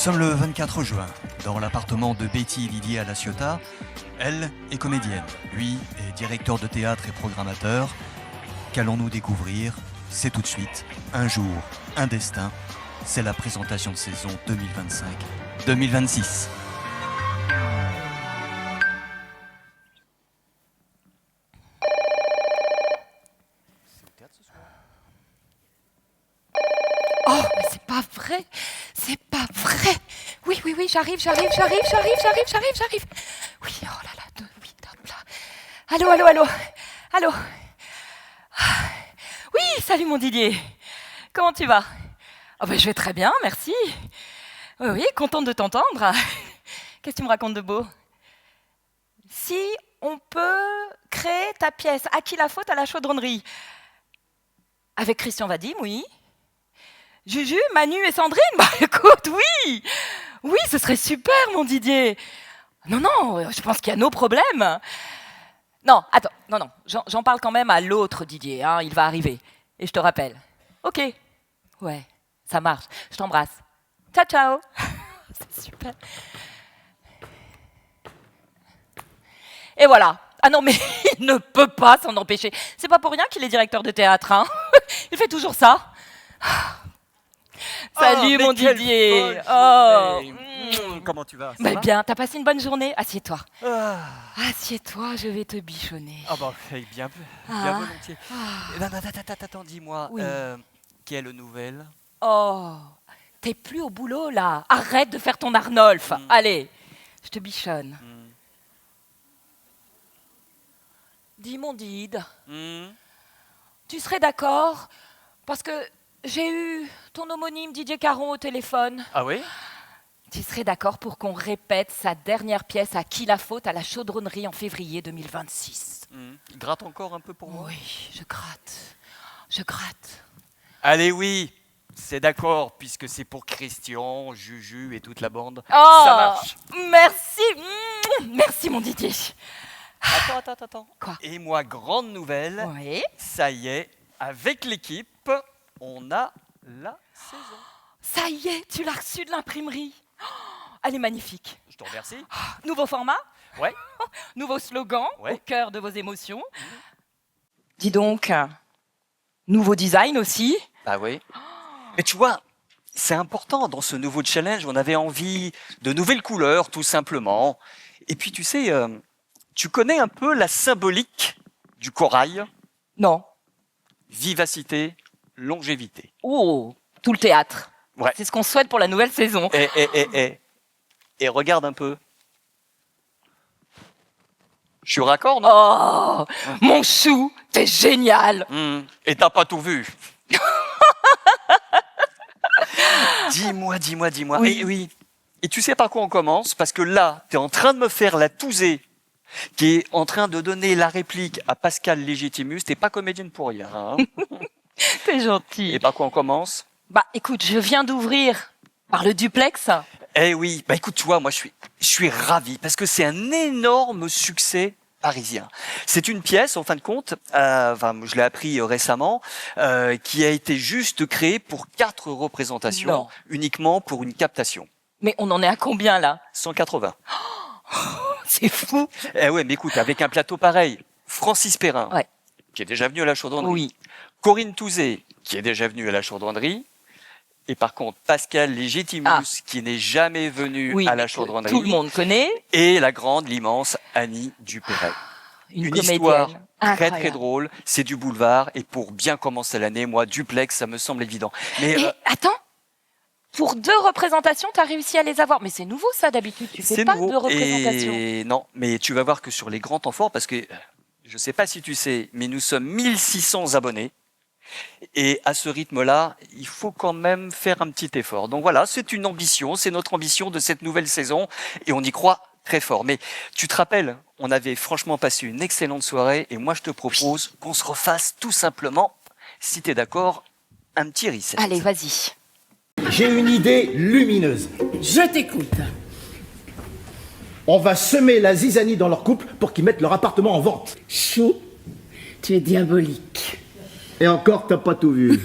sommes le 24 juin, dans l'appartement de Betty Didier à La Ciotat. Elle est comédienne, lui est directeur de théâtre et programmateur. Qu'allons-nous découvrir? C'est tout de suite Un jour, un destin. C'est la présentation de saison 2025-2026. Oh, mais c'est pas vrai! C'est pas vrai! Oui, j'arrive. Oui, oh là là, oui, hop là. Allô? Oui, salut mon Didier! Comment tu vas? Oh ben, je vais très bien, merci. Oui, contente de t'entendre. Qu'est-ce que tu me racontes de beau? Si on peut créer ta pièce, À qui la faute à la chaudronnerie? Avec Christian Vadim, oui. Juju, Manu et Sandrine? Bah écoute, oui, ce serait super, mon Didier. Non, je pense qu'il y a nos problèmes. Non, attends, non, j'en parle quand même à l'autre Didier, hein, il va arriver. Et je te rappelle. Ok, ouais, ça marche, je t'embrasse. Ciao. C'est super. Et voilà. Ah non, mais il ne peut pas s'en empêcher. C'est pas pour rien qu'il est directeur de théâtre, hein. Il fait toujours ça. Salut mon Didier. Comment tu vas? Bah bien, t'as passé une bonne journée? Assieds-toi. Assieds-toi, je vais te bichonner. Ah bah, bien volontiers. Attends, dis-moi, Oui. quelle nouvelle? Oh, t'es plus au boulot là. Arrête de faire ton Arnolphe. Allez, je te bichonne. Dis mon Dide, tu serais d'accord? Parce que j'ai eu ton homonyme Didier Caron au téléphone. Ah oui? Tu serais d'accord pour qu'on répète sa dernière pièce À qui la faute à la chaudronnerie en février 2026? Il gratte encore un peu pour moi? Oui, je gratte. Allez, oui, c'est d'accord, puisque c'est pour Christian, Juju et toute la bande. Oh, Ça marche. Merci mon Didier. Attends. Quoi? Et moi, grande nouvelle, Oui. ça y est, avec l'équipe, on a la saison. Ça y est, tu l'as reçue de l'imprimerie. Elle est magnifique. Je te remercie. Nouveau format, Ouais. nouveau slogan, Ouais. au cœur de vos émotions. Dis donc, nouveau design aussi. Bah oui. Mais tu vois, c'est important dans ce nouveau challenge. On avait envie de nouvelles couleurs, tout simplement. Et puis, tu sais, tu connais un peu la symbolique du corail? Non. Vivacité, longévité. Oh, tout le théâtre. Ouais. C'est ce qu'on souhaite pour la nouvelle saison. Et regarde un peu. Je suis raccord, non? Oh, mon chou, t'es génial. Et t'as pas tout vu. Dis-moi. Oui. Oui. Et tu sais par quoi on commence? Parce que là, t'es en train de me faire la tousée, qui est en train de donner la réplique à Pascal Légitimus. T'es pas comédienne pour rien, hein? T'es gentil. Et par quoi on commence? Bah écoute, je viens d'ouvrir par le duplex. Eh oui, bah écoute, tu vois, moi je suis ravi parce que c'est un énorme succès parisien. C'est une pièce, en fin de compte, je l'ai appris récemment, qui a été juste créée pour 4 représentations, Non. uniquement pour une captation. Mais on en est à combien là? 180. C'est fou. Eh ouais, mais écoute, avec un plateau pareil, Francis Perrin, Ouais. qui est déjà venu à la Chaudronnerie, Oui. Corinne Touzé, qui est déjà venue à la Chaudronnerie, et par contre Pascal Légitimus, qui n'est jamais venu Oui, à la Chaudronnerie, tout le monde connaît. et la grande, l'immense Annie Dupéret. Une histoire comédienne. très Incroyable. drôle, c'est du boulevard, et pour bien commencer l'année, moi, duplex, ça me semble évident. Mais Et attends, pour 2 représentations, t'as réussi à les avoir. Mais c'est nouveau ça d'habitude, tu fais c'est pas nouveau. 2 représentations. Et non, mais tu vas voir que sur les grands temps forts, parce que je sais pas si tu sais, mais nous sommes 1600 abonnés. Et à ce rythme-là, il faut quand même faire un petit effort. Donc voilà, c'est une ambition, c'est notre ambition de cette nouvelle saison, et on y croit très fort. Mais tu te rappelles, on avait franchement passé une excellente soirée, et moi je te propose qu'on se refasse tout simplement, si tu es d'accord, un petit reset. Allez, vas-y. J'ai une idée lumineuse. Je t'écoute. On va semer la zizanie dans leur couple pour qu'ils mettent leur appartement en vente. Chou, tu es diabolique. Et encore, t'as pas tout vu.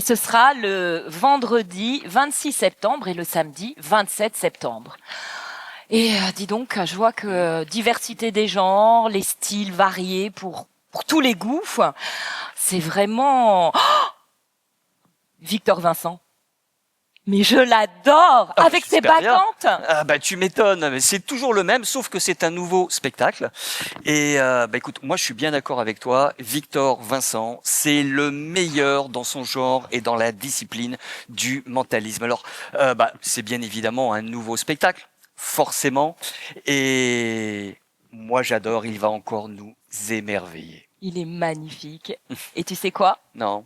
Ce sera le vendredi 26 septembre et le samedi 27 septembre. Et dis donc, je vois que diversité des genres, les styles variés pour tous les goûts, c'est vraiment... Victor Vincent. Mais je l'adore, avec ses super bien. bacchantes. Ah bah tu m'étonnes, mais c'est toujours le même, sauf que c'est un nouveau spectacle. Et bah écoute, moi je suis bien d'accord avec toi. Victor Vincent, c'est le meilleur dans son genre et dans la discipline du mentalisme. Alors, bah c'est bien évidemment un nouveau spectacle, forcément. Et moi j'adore. Il va encore nous émerveiller. Il est magnifique. Et tu sais quoi? Non.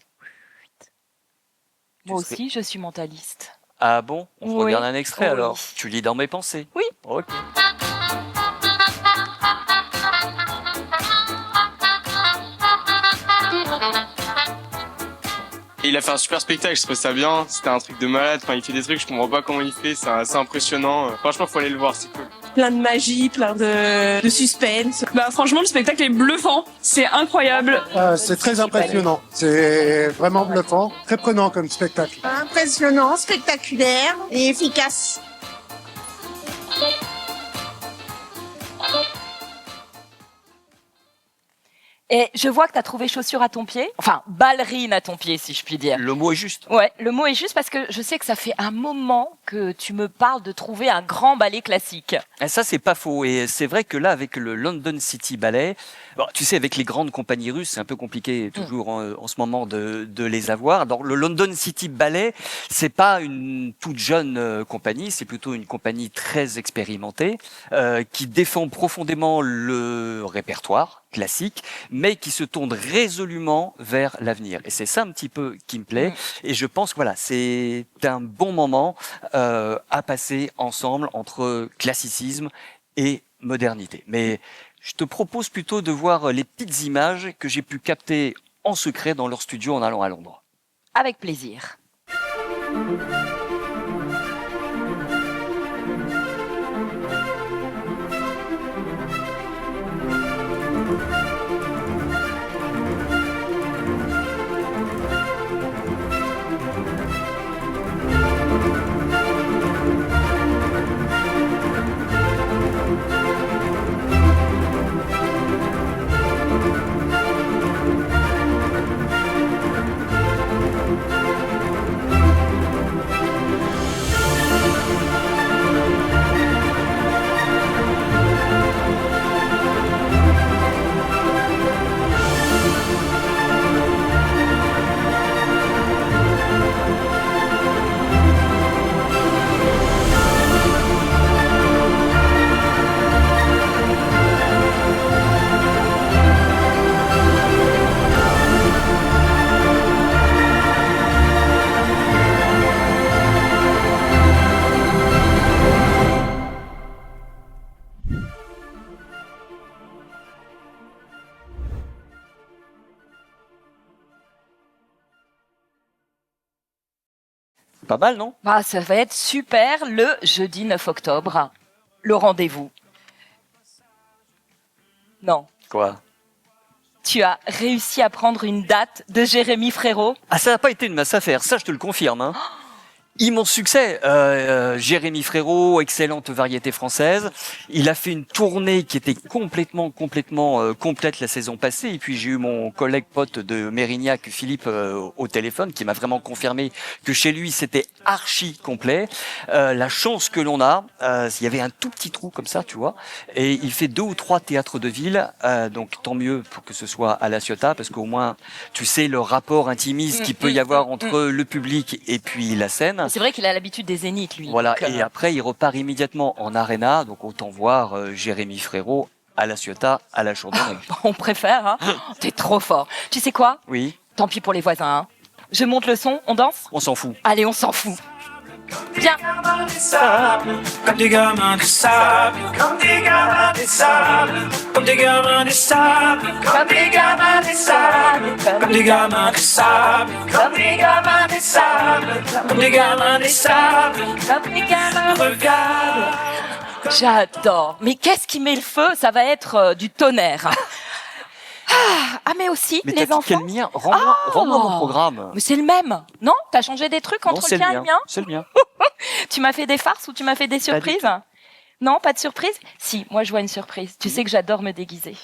Moi Tu sais- aussi, je suis mentaliste. Ah bon? On se Oui. regarde un extrait Oui. alors. Tu lis dans mes pensées. Oui. Ok. Et il a fait un super spectacle, je trouvais ça bien, c'était un truc de malade, enfin il fait des trucs, je comprends pas comment il fait, c'est assez impressionnant. Franchement, faut aller le voir, c'est cool. Plein de magie, plein de suspense. Bah franchement, le spectacle est bluffant, c'est incroyable. C'est très impressionnant. C'est vraiment bluffant, très prenant comme spectacle. Impressionnant, spectaculaire et efficace. Et je vois que tu as trouvé chaussure à ton pied. Enfin, ballerine à ton pied, si je puis dire. Le mot est juste. Ouais, le mot est juste parce que je sais que ça fait un moment que tu me parles de trouver un grand ballet classique. Et ça, c'est pas faux. Et c'est vrai que là, avec le London City Ballet, bon, tu sais, avec les grandes compagnies russes, c'est un peu compliqué toujours en ce moment de les avoir. Alors, le London City Ballet, c'est pas une toute jeune compagnie, c'est plutôt une compagnie très expérimentée qui défend profondément le répertoire classique, mais qui se tourne résolument vers l'avenir. Et c'est ça un petit peu qui me plaît. Et je pense que voilà, c'est un bon moment à passer ensemble entre classicisme et modernité. Mais je te propose plutôt de voir les petites images que j'ai pu capter en secret dans leur studio en allant à Londres. Avec plaisir. Pas mal, non? Bah, ça va être super le jeudi 9 octobre. Le rendez-vous. Non. Quoi? Tu as réussi à prendre une date de Jérémy Frérot. Ah, ça n'a pas été une masse à faire, ça je te le confirme. Hein. Immense succès. Jérémy Frérot, excellente variété française. Il a fait une tournée qui était complètement complète la saison passée. Et puis j'ai eu mon collègue pote de Mérignac, Philippe, au téléphone, qui m'a vraiment confirmé que chez lui c'était archi complet. La chance que l'on a, il y avait un tout petit trou comme ça, tu vois. Et il fait 2 ou 3 théâtres de ville, donc tant mieux pour que ce soit à La Ciotat, parce qu'au moins tu sais le rapport intimiste qu'il peut y avoir entre le public et puis la scène. C'est vrai qu'il a l'habitude des zéniths, lui. Voilà, Donc, et après il repart immédiatement en Arena, donc autant voir Jérémy Frérot à La Ciotat, à la Chaudière. on préfère, hein. T'es trop fort. Tu sais quoi? Oui, Tant pis pour les voisins, hein. Je monte le son, on danse? on s'en fout. Allez, on s'en fout. Viens. Comme des gamins de sable, comme des gamins de sable, comme des gamins de sable, comme des gamins de sable, comme des gamins de sable, comme des gamins de sable, comme des gamins de sable, Comme les gamins. regarde. J'adore. Mais qu'est-ce qui met le feu? Ça va être du tonnerre. Ah, mais aussi, Mais les t'as dit enfants. quel mien? Rends-moi mon programme. Mais c'est le même. Non? T'as changé des trucs entre Non, le c'est tien et le mien? C'est le mien. Tu m'as fait des farces ou tu m'as fait des du surprises? Non, pas de surprise? Si, moi je vois une surprise. Tu sais que j'adore me déguiser.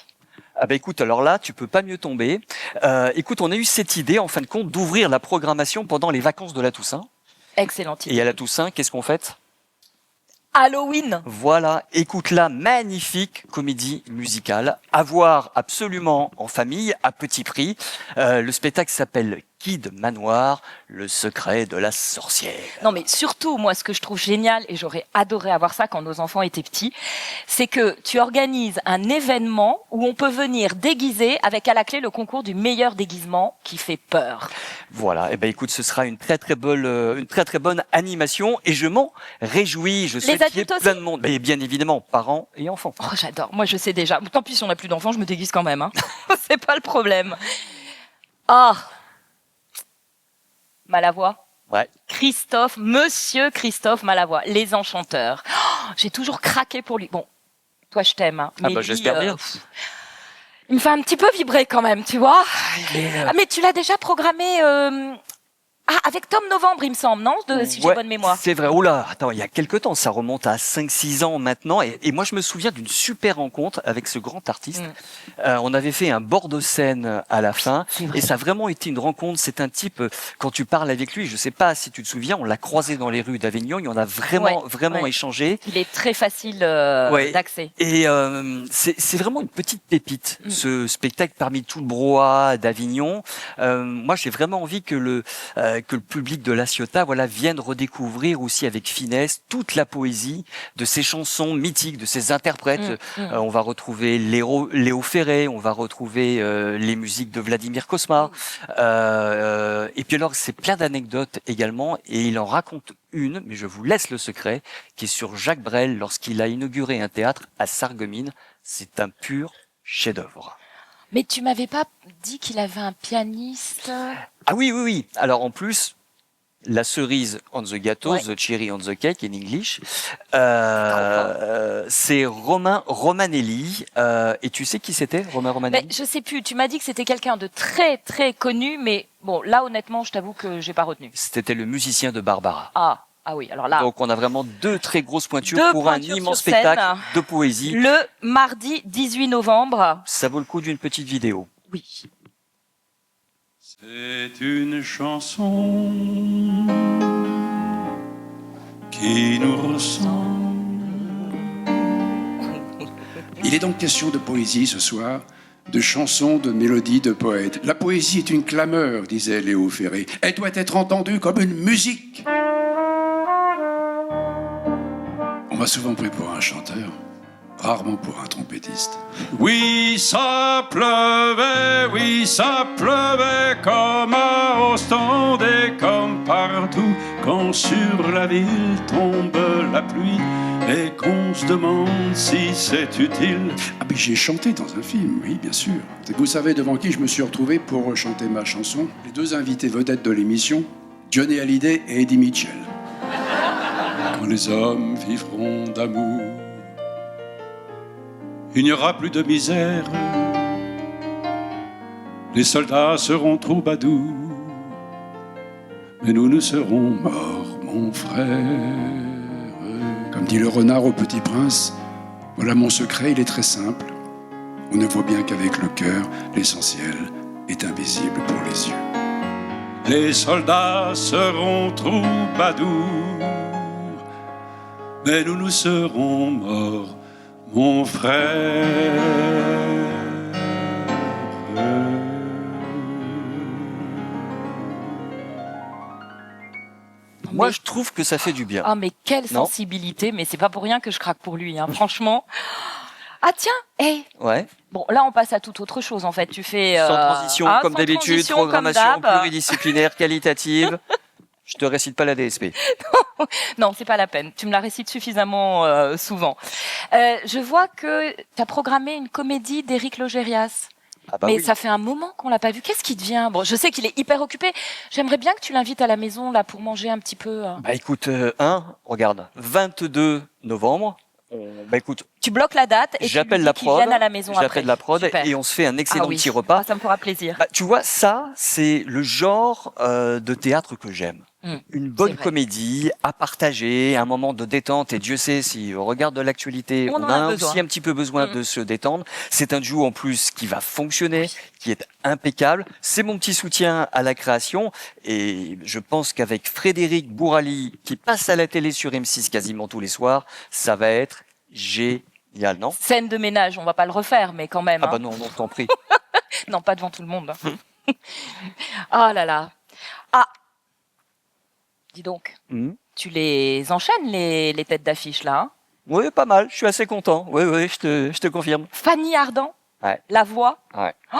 Ah bah écoute, alors là, tu peux pas mieux tomber. Écoute, on a eu cette idée, en fin de compte, d'ouvrir la programmation pendant les vacances de la Toussaint. Excellente idée. Et à la Toussaint, qu'est-ce qu'on fait? Halloween. Voilà, écoute la magnifique comédie musicale à voir absolument en famille, à petit prix. Le spectacle s'appelle Kid Manoir, le secret de la sorcière. Non, mais surtout, moi, ce que je trouve génial, et j'aurais adoré avoir ça quand nos enfants étaient petits, c'est que tu organises un événement où on peut venir déguiser avec à la clé le concours du meilleur déguisement qui fait peur. Voilà, et ben écoute, ce sera une très très bonne animation et je m'en réjouis. Je sais qu'il y a adultes plein de monde, mais bien évidemment, parents et enfants. Oh, j'adore. Moi, je sais déjà. Tant pis si on n'a plus d'enfants, je me déguise quand même. Hein. C'est pas le problème. Ah, Malavoie. Ouais. Monsieur Christophe Malavoie, Les Enchanteurs. Oh, j'ai toujours craqué pour lui. Bon, toi, je t'aime. Hein, mais lui, j'espère bien. Il me fait un petit peu vibrer quand même, tu vois. Ah, mais tu l'as déjà programmé avec Tom Novembre, il me semble, non? Si j'ai Ouais, bonne mémoire. c'est vrai. Oula, attends, il y a quelques temps, ça remonte à 5-6 ans maintenant. Et moi, je me souviens d'une super rencontre avec ce grand artiste. On avait fait un bord de scène à la fin. Et ça a vraiment été une rencontre. C'est un type, quand tu parles avec lui, je sais pas si tu te souviens, on l'a croisé dans les rues d'Avignon. Et on a vraiment échangé. Il est très facile d'accès. Et c'est vraiment une petite pépite, ce spectacle parmi tout le brouhaha d'Avignon. Moi, j'ai vraiment envie que le public de La Ciotat, vienne redécouvrir aussi avec finesse toute la poésie de ces chansons mythiques, de ces interprètes. On va retrouver Léo Ferré, on va retrouver les musiques de Vladimir Cosma. Et puis alors, c'est plein d'anecdotes également, et il en raconte une, mais je vous laisse le secret, qui est sur Jacques Brel lorsqu'il a inauguré un théâtre à Sarreguemines. C'est un pur chef-d'œuvre. Mais tu m'avais pas dit qu'il avait un pianiste? Ah oui. Alors en plus, la cerise on the gâteau, the cherry on the cake in English, c'est Romain Romanelli. Et tu sais qui c'était, Romain Romanelli? Je sais plus. Tu m'as dit que c'était quelqu'un de très très connu, mais bon, là honnêtement, je t'avoue que j'ai pas retenu. C'était le musicien de Barbara. Ah oui, alors là. Donc on a vraiment deux très grosses pointures pour un immense spectacle de poésie. Le mardi 18 novembre. Ça vaut le coup d'une petite vidéo. Oui. C'est une chanson qui nous ressemble. Il est donc question de poésie ce soir, de chansons, de mélodies, de poètes. La poésie est une clameur, disait Léo Ferré. Elle doit être entendue comme une musique. On m'a souvent pris pour un chanteur, rarement pour un trompettiste. Oui, ça pleuvait comme à Ostende et comme partout quand sur la ville tombe la pluie et qu'on se demande si c'est utile. Ah mais j'ai chanté dans un film, oui, bien sûr. Vous savez devant qui je me suis retrouvé pour chanter ma chanson? Les deux invités vedettes de l'émission, Johnny Hallyday et Eddie Mitchell. Quand les hommes vivront d'amour, il n'y aura plus de misère. Les soldats seront troubadours, mais nous serons morts, mon frère. Comme dit le renard au Petit Prince, voilà mon secret, il est très simple. On ne voit bien qu'avec le cœur, l'essentiel est invisible pour les yeux. Les soldats seront troubadours, mais nous serons morts, mon frère. Moi, je trouve que ça fait du bien. Ah, mais quelle sensibilité, mais c'est pas pour rien que je craque pour lui, hein, franchement. Ah tiens, Ouais. Bon, là on passe à toute autre chose en fait. Tu fais Sans transition, comme d'habitude, programmation pluridisciplinaire, qualitative. Je te récite pas la DSP. Non, c'est pas la peine. Tu me la récites suffisamment souvent. Je vois que tu as programmé une comédie d'Éric Logérias. Mais ça fait un moment qu'on l'a pas vu. Qu'est-ce qui devient? Bon, je sais qu'il est hyper occupé. J'aimerais bien que tu l'invites à la maison là pour manger un petit peu. Bah écoute, regarde, 22 novembre. Bah écoute, Tu bloques la date et J'appelle tu la dis qu'ils prod, viennent à la maison après. j'appelle la prod Super. et on se fait un excellent Ah oui. petit repas. Ah, ça me fera plaisir. Bah, tu vois, ça, c'est le genre de théâtre que j'aime. Une bonne vrai. comédie à partager, un moment de détente. Et Dieu sait, si on regarde de l'actualité, On on en a a besoin. aussi un petit peu besoin de se détendre. C'est un duo en plus qui va fonctionner, qui est impeccable. C'est mon petit soutien à la création. Et je pense qu'avec Frédéric Bourali, qui passe à la télé sur M6 quasiment tous les soirs, ça va être génial, non? Scène de ménage, on va pas le refaire, mais quand même. Ah bah hein. non, non, t'en prie. Non, pas devant tout le monde. Oh là là. Ah, dis donc, tu les enchaînes, les têtes d'affiche, là. Hein Oui, pas mal. Je suis assez content. Oui, oui, je te confirme. Fanny Ardant, Ouais. la voix. Ouais. Oh,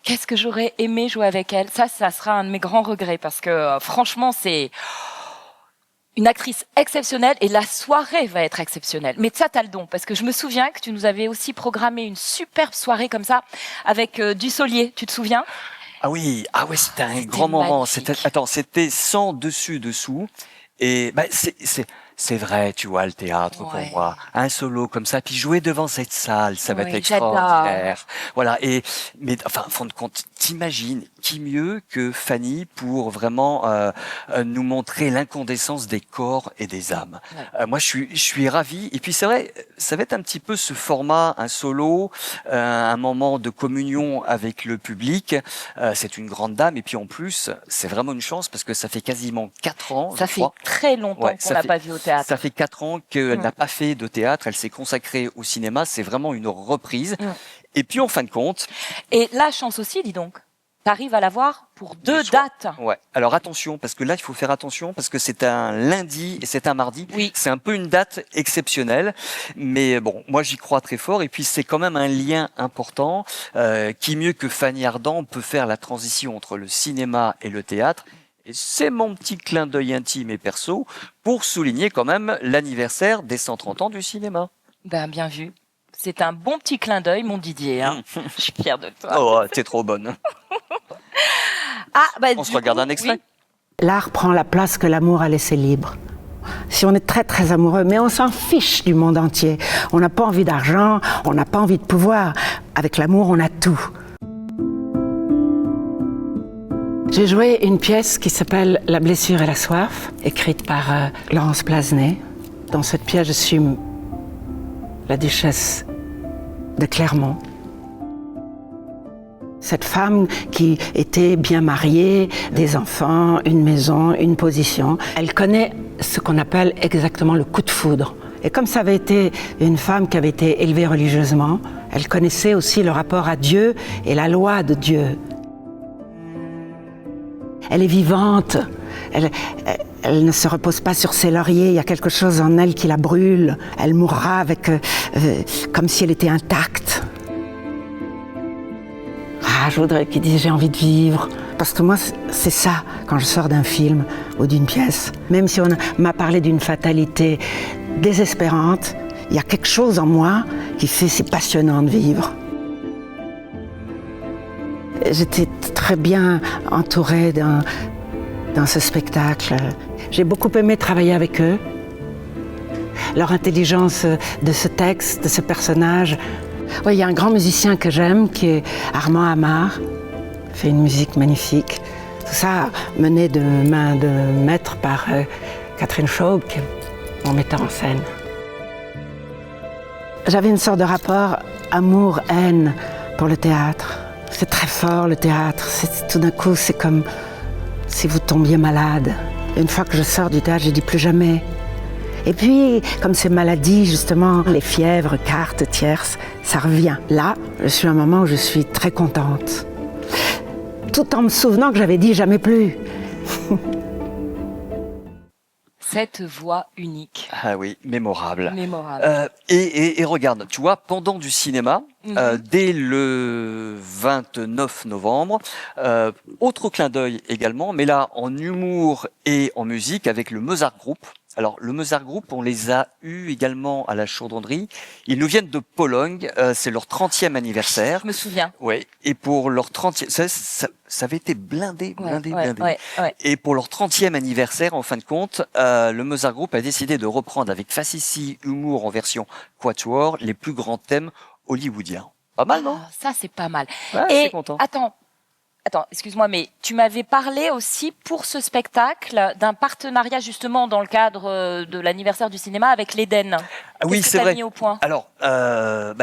qu'est-ce que j'aurais aimé jouer avec elle. Ça sera un de mes grands regrets, parce que franchement, c'est une actrice exceptionnelle et la soirée va être exceptionnelle. Mais ça, t'as le don, parce que je me souviens que tu nous avais aussi programmé une superbe soirée comme ça, avec Dussolier, tu te souviens? Ah oui, c'était un C'était grand moment. magnifique. C'était sans dessus-dessous. Et bah, c'est vrai, tu vois, le théâtre pour Ouais. moi. Un solo comme ça, puis jouer devant cette salle, ça va Oui, être extraordinaire. j'adore. Voilà. Mais enfin, en fin de compte, t'imagines qui mieux que Fanny pour vraiment nous montrer l'incandescence des corps et des âmes. Ouais. Moi, je suis ravi. Et puis c'est vrai, ça va être un petit peu ce format, un solo, un moment de communion avec le public. C'est une grande dame. Et puis en plus, c'est vraiment une chance parce que ça fait quasiment 4 ans. Ça je fait crois. très longtemps Ouais, qu'on ça l'a fait- pas vu au théâtre. Ça fait 4 ans qu'elle n'a pas fait de théâtre. Elle s'est consacrée au cinéma. C'est vraiment une reprise. Et puis en fin de compte, Et la chance aussi, dis donc. T'arrives à la voir pour 2 dates. ouais. Alors attention, parce que là, il faut faire attention, parce que c'est un lundi et c'est un mardi. Oui. C'est un peu une date exceptionnelle. Mais bon, moi, j'y crois très fort. Et puis, c'est quand même un lien important. Qui mieux que Fanny Ardant peut faire la transition entre le cinéma et le théâtre. Et c'est mon petit clin d'œil intime et perso pour souligner quand même l'anniversaire des 130 ans du cinéma. Ben, bien vu. C'est un bon petit clin d'œil, mon Didier. Hein. Je suis fière de toi. Oh, t'es trop bonne. Ah, bah, On se regarde un extrait. L'art prend la place que l'amour a laissé libre. Si on est très très amoureux, mais on s'en fiche du monde entier. On n'a pas envie d'argent, on n'a pas envie de pouvoir. Avec l'amour, on a tout. J'ai joué une pièce qui s'appelle La blessure et la soif, écrite par Laurence Blasnet. Dans cette pièce, je suis la duchesse de Clermont. Cette femme qui était bien mariée, des enfants, une maison, une position, elle connaît ce qu'on appelle exactement le coup de foudre. Et comme ça avait été une femme qui avait été élevée religieusement, elle connaissait aussi le rapport à Dieu et la loi de Dieu. Elle est vivante, elle ne se repose pas sur ses lauriers, il y a quelque chose en elle qui la brûle, elle mourra avec, comme si elle était intacte. Ah, je voudrais qu'il dise j'ai envie de vivre. Parce que moi, c'est ça, quand je sors d'un film ou d'une pièce. Même si on m'a parlé d'une fatalité désespérante, il y a quelque chose en moi qui fait c'est passionnant de vivre. J'étais très bien entourée dans ce spectacle. J'ai beaucoup aimé travailler avec eux. Leur intelligence de ce texte, de ce personnage. Oui, il y a un grand musicien que j'aime qui est Armand Amar. Il fait une musique magnifique. Tout ça mené de main de maître par Catherine Schaub, qui est mon metteur en scène. J'avais une sorte de rapport amour-haine pour le théâtre. C'est très fort le théâtre. Tout d'un coup, c'est comme si vous tombiez malade. Une fois que je sors du théâtre, je dis plus jamais. Et puis, comme ces maladies, justement, les fièvres, quartes, tierces, ça revient. Là, je suis à un moment où je suis très contente. Tout en me souvenant que j'avais dit jamais plus. Cette voix unique. Ah oui, mémorable. Mémorable. Et regarde, tu vois, pendant du cinéma, dès le 29 novembre, autre clin d'œil également, mais là en humour et en musique avec le Mozart Group, Alors, le Mozart Group, on les a eus également à la Chaudronnerie. Ils nous viennent de Pologne. C'est leur 30e anniversaire. Je me souviens. Ouais. Et pour leur 30e, ça avait été blindé. Ouais. Et pour leur 30e anniversaire, en fin de compte, le Mozart Group a décidé de reprendre avec facétie humour en version quatuor les plus grands thèmes hollywoodiens. Pas mal, non? Ah, ça, c'est pas mal. Ouais, je Et suis content. Attends, excuse-moi, mais tu m'avais parlé aussi pour ce spectacle d'un partenariat justement dans le cadre de l'anniversaire du cinéma avec l'Éden. Ah oui, Qu'est-ce que c'est t'as vrai. mis au point? Alors,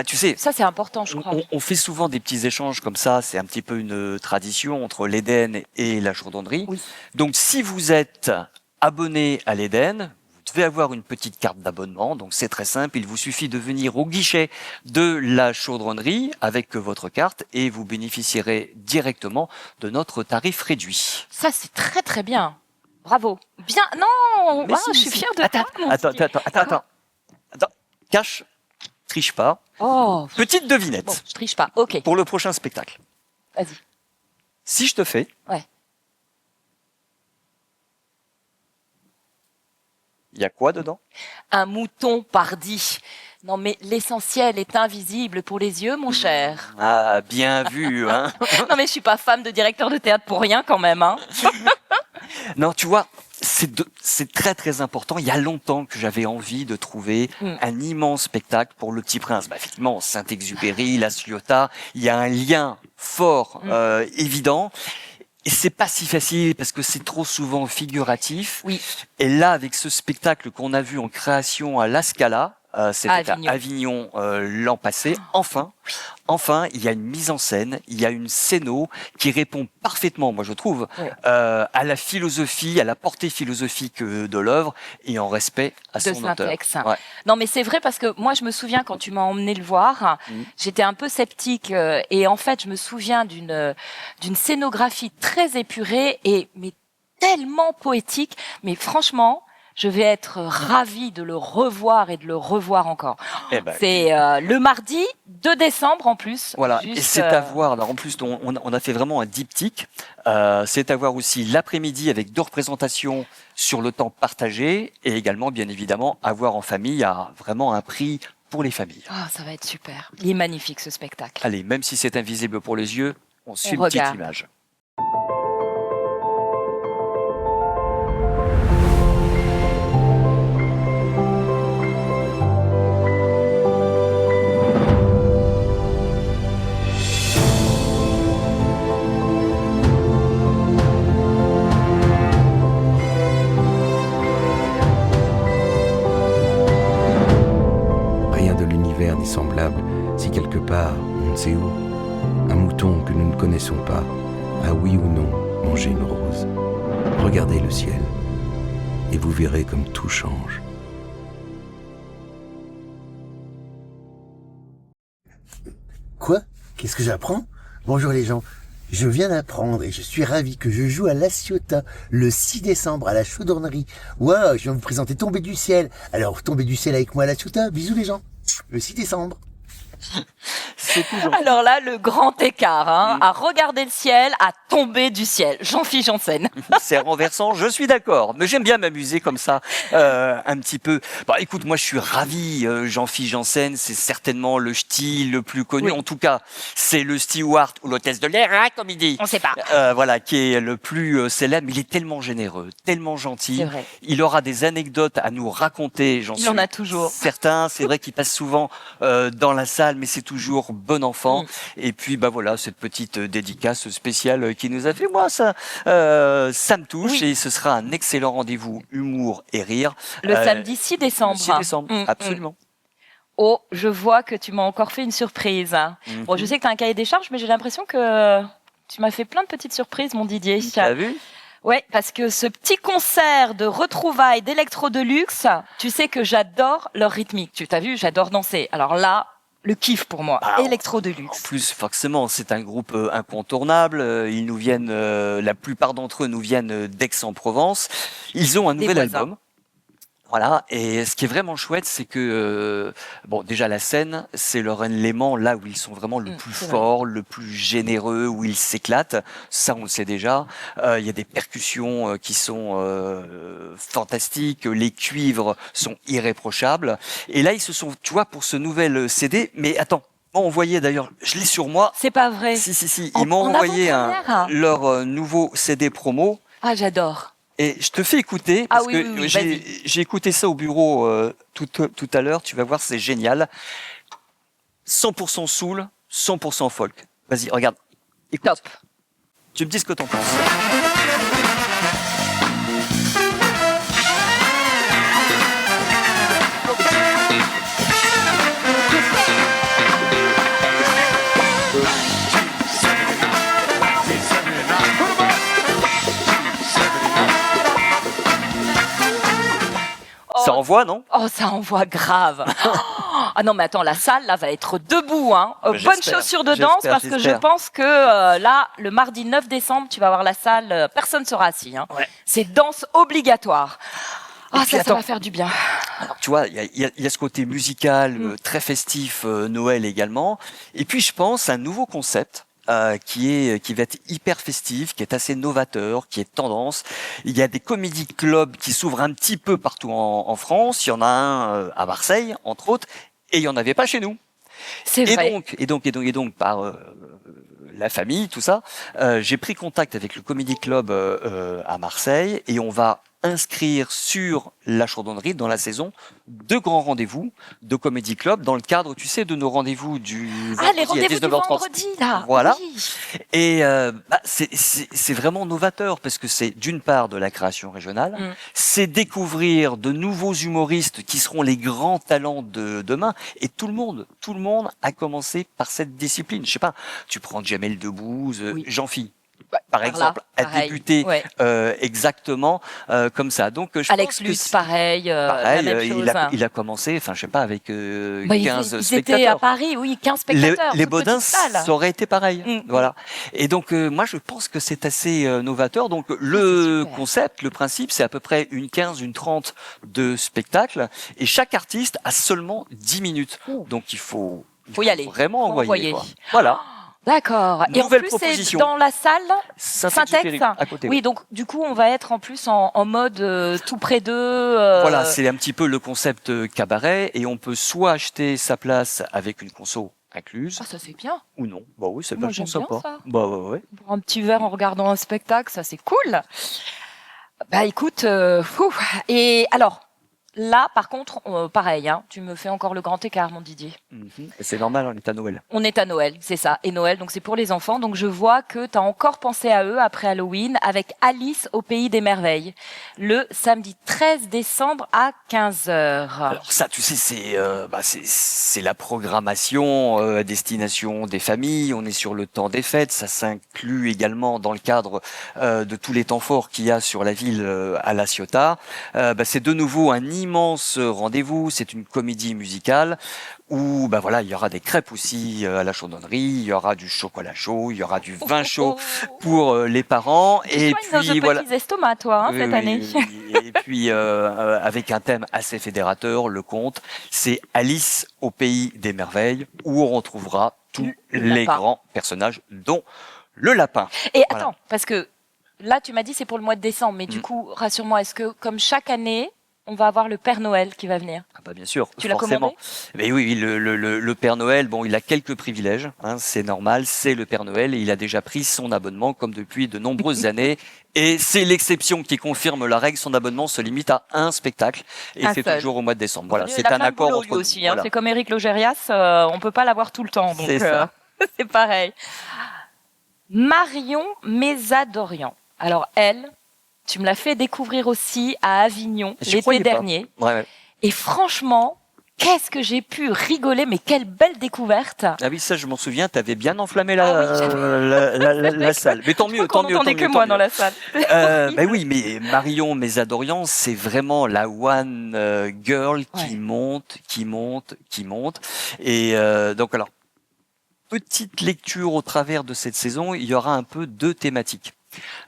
tu sais, Ça, c'est important, je crois. on fait souvent des petits échanges comme ça. C'est un petit peu une tradition entre l'Éden et la Chaudronnerie. Oui. Donc, si vous êtes abonné à l'Éden, vous devez avoir une petite carte d'abonnement. Donc, c'est très simple. Il vous suffit de venir au guichet de la Chaudronnerie avec votre carte et vous bénéficierez directement de notre tarif réduit. Ça, c'est très très bien. Bravo. Bien. Non, Mais ah, si, je suis si. fière de Attends, toi. mon attends, petit. attends. Cache, triche pas. Oh, Petite devinette bon, je triche pas. Ok, pour le prochain spectacle. vas-y. Si je te fais, Ouais. il y a quoi dedans? Un mouton pardi. Non, mais l'essentiel est invisible pour les yeux, mon cher. Ah, bien vu, hein. Non, mais je suis pas femme de directeur de théâtre pour rien quand même, hein. Non, tu vois, c'est très très important. Il y a longtemps que j'avais envie de trouver un immense spectacle pour Le Petit Prince. Bah, effectivement, Saint-Exupéry, La Ciotat, il y a un lien fort, évident. Et c'est pas si facile parce que c'est trop souvent figuratif. Oui. Et là, avec ce spectacle qu'on a vu en création à La Scala, c'était à Avignon l'an passé. Enfin, il y a une mise en scène, il y a une scéno qui répond parfaitement, moi je trouve, à la philosophie, à la portée philosophique de l'œuvre et en respect à son auteur. Saint-Ex. Non, mais c'est vrai parce que moi je me souviens quand tu m'as emmené le voir, j'étais un peu sceptique et en fait je me souviens d'une scénographie très épurée et mais tellement poétique, mais franchement. Je vais être ravie de le revoir et de le revoir encore. Eh ben, C'est le mardi 2 décembre en plus. Voilà, Juste, et c'est à voir. Alors en plus, on a fait vraiment un diptyque. C'est à voir aussi l'après-midi avec 2 représentations sur le temps partagé et également, bien évidemment, à voir en famille à vraiment un prix pour les familles. Ah, ça va être super. Il est magnifique ce spectacle. Allez, même si c'est invisible pour les yeux, on suit une regarde. petite image. Rien de l'univers n'est semblable si quelque part, on ne sait où, un mouton que nous ne connaissons pas a oui ou non mangé une rose. Regardez le ciel et vous verrez comme tout change. Quoi? Qu'est-ce que j'apprends? Bonjour les gens. Je viens d'apprendre et je suis ravi que je joue à La Ciotat le 6 décembre à la Chaudronnerie. Waouh, je viens vous présenter Tomber du ciel. Alors, Tomber du ciel avec moi à La Ciotat. Bisous les gens. Le 6 décembre. C'est toujours... Alors là, le grand écart, à regarder le ciel, à tomber du ciel. Jean-Philippe Janssen. C'est renversant, je suis d'accord, mais j'aime bien m'amuser comme ça, un petit peu. Bah, écoute, moi je suis ravi, Jean-Philippe Janssen, c'est certainement le style le plus connu. En tout cas, c'est le steward ou l'hôtesse de l'air, hein, comme il dit. On sait pas. Voilà, qui est le plus célèbre. Il est tellement généreux, tellement gentil. C'est vrai. Il aura des anecdotes à nous raconter. Il en a toujours. Certains, c'est vrai qu'il passe souvent dans la salle, mais c'est toujours bon enfant. Et puis, bah voilà, cette petite dédicace spéciale qui nous a fait. Moi, ça me touche et ce sera un excellent rendez-vous humour et rire. Le samedi 6 décembre. Le 6 décembre, absolument. Oh, je vois que tu m'as encore fait une surprise. Bon, je sais que tu as un cahier des charges, mais j'ai l'impression que tu m'as fait plein de petites surprises, mon Didier. T'as vu ? Ouais, parce que ce petit concert de retrouvailles d'Electro Deluxe, tu sais que j'adore leur rythmique. Tu t'as vu, j'adore danser. Alors là, le kiff pour moi, Electro Deluxe. En plus, forcément, c'est un groupe incontournable. Ils nous viennent, la plupart d'entre eux nous viennent d'Aix-en-Provence. Ils ont un nouvel album. Voilà, et ce qui est vraiment chouette, c'est que, bon, déjà la scène, c'est leur élément là où ils sont vraiment le plus forts, le plus généreux, où ils s'éclatent. Ça, on le sait déjà. Il y a des percussions qui sont fantastiques, les cuivres sont irréprochables. Et là, ils se sont, tu vois, pour ce nouvel CD, mais attends. M'ont envoyé d'ailleurs, je l'ai sur moi. C'est pas vrai. Si. Ils m'ont envoyé leur nouveau CD promo. Ah, j'adore. Et je te fais écouter, parce que j'ai écouté ça au bureau tout à l'heure, tu vas voir, c'est génial. 100% soul, 100% folk. Vas-y, regarde. Écoute. Top. Tu me dis ce que t'en penses. Ça envoie, non? Oh, ça envoie grave. Ah non, mais attends, la salle, là, va être debout, hein. Bonne chaussure de danse, parce que je pense que, là, le mardi 9 décembre, tu vas voir la salle, personne sera assis, hein. Ouais. C'est danse obligatoire. Ah, ça va faire du bien. Alors, tu vois, il y a ce côté musical, très festif, Noël également. Et puis, je pense, un nouveau concept. Qui va être hyper festif, qui est assez novateur, qui est tendance. Il y a des comédie clubs qui s'ouvrent un petit peu partout en France. Il y en a un à Marseille, entre autres, et il y en avait pas chez nous. C'est vrai. Et donc par la famille, tout ça, j'ai pris contact avec le comédie club à Marseille, et on va inscrire sur la Chaudronnerie dans la saison 2 grands rendez-vous de Comedy Club dans le cadre, tu sais, de nos rendez-vous du les rendez-vous du vendredi, là. Voilà. Oui. Et c'est vraiment novateur parce que c'est d'une part de la création régionale, c'est découvrir de nouveaux humoristes qui seront les grands talents de demain. Et tout le monde a commencé par cette discipline. Je sais pas, tu prends Jamel Debbouze, Jean-Phi. Par exemple, a débuté exactement comme ça. Donc, je Alex pense Lutz, pareil, la même chose. Il a commencé, enfin, je sais pas, avec 15 ils spectateurs. étaient à Paris, oui, 15 spectateurs. Les Baudins, ça aurait été pareil. Voilà. Et donc, moi, je pense que c'est assez novateur. Donc, le concept, le principe, c'est à peu près une 30 de spectacles. Et chaque artiste a seulement 10 minutes. Donc, il faut y aller. Vraiment envoyer. Quoi. Voilà. D'accord. Et en Nouvelle plus, proposition. c'est dans la salle Saint-Exupéry, à côté. Oui, donc du coup, on va être en plus en mode tout près d'eux. Voilà, c'est un petit peu le concept cabaret, et on peut soit acheter sa place avec une conso incluse. Ah, ça c'est bien. Ou non. Bah oui, c'est Moi, vachement j'aime bien sympa. ça. Bah ouais. Pour un petit verre en regardant un spectacle, ça c'est cool. Bah écoute, et alors. Là, par contre, pareil, hein, tu me fais encore le grand écart, mon Didier. C'est normal, on est à Noël. On est à Noël, c'est ça. Et Noël, donc c'est pour les enfants. Donc je vois que tu as encore pensé à eux après Halloween avec Alice au Pays des Merveilles, le samedi 13 décembre à 15h. Alors ça, tu sais, c'est la programmation à destination des familles. On est sur le temps des fêtes. Ça s'inclut également dans le cadre de tous les temps forts qu'il y a sur la ville à La Ciotat. C'est de nouveau un immense rendez-vous, c'est une comédie musicale où il y aura des crêpes aussi à la chaudronnerie, il y aura du chocolat chaud, il y aura du vin chaud pour les parents, et puis voilà. Petits estomacs, toi, cette année. Et puis avec un thème assez fédérateur, le conte, c'est Alice au Pays des Merveilles, où on retrouvera tous les grands personnages, dont le lapin. Et attends, parce que là tu m'as dit c'est pour le mois de décembre, mais du coup rassure-moi, est-ce que comme chaque année on va avoir le Père Noël qui va venir? Ah bah bien sûr, tu l'as forcément. commandé? Mais oui, le Père Noël, bon, il a quelques privilèges, hein, c'est normal, c'est le Père Noël, et il a déjà pris son abonnement comme depuis de nombreuses années. Et c'est l'exception qui confirme la règle. Son abonnement se limite à un spectacle, et c'est toujours au mois de décembre. Voilà, c'est un accord entre nous. Aussi, hein, c'est comme Éric Logérias, on peut pas l'avoir tout le temps. Donc, c'est ça. C'est pareil. Marion Mésadorian. Alors elle. Tu me l'as fait découvrir aussi à Avignon l'été dernier. Ouais. Et franchement, qu'est-ce que j'ai pu rigoler, mais quelle belle découverte. Ah oui, ça je m'en souviens, t'avais bien enflammé la salle. Mais tant mieux, tant mieux. On n'entendait que moi dans la salle. Oui, mais Marion Mésadorian, c'est vraiment la one girl qui monte. Et donc petite lecture au travers de cette saison, il y aura un peu 2 thématiques.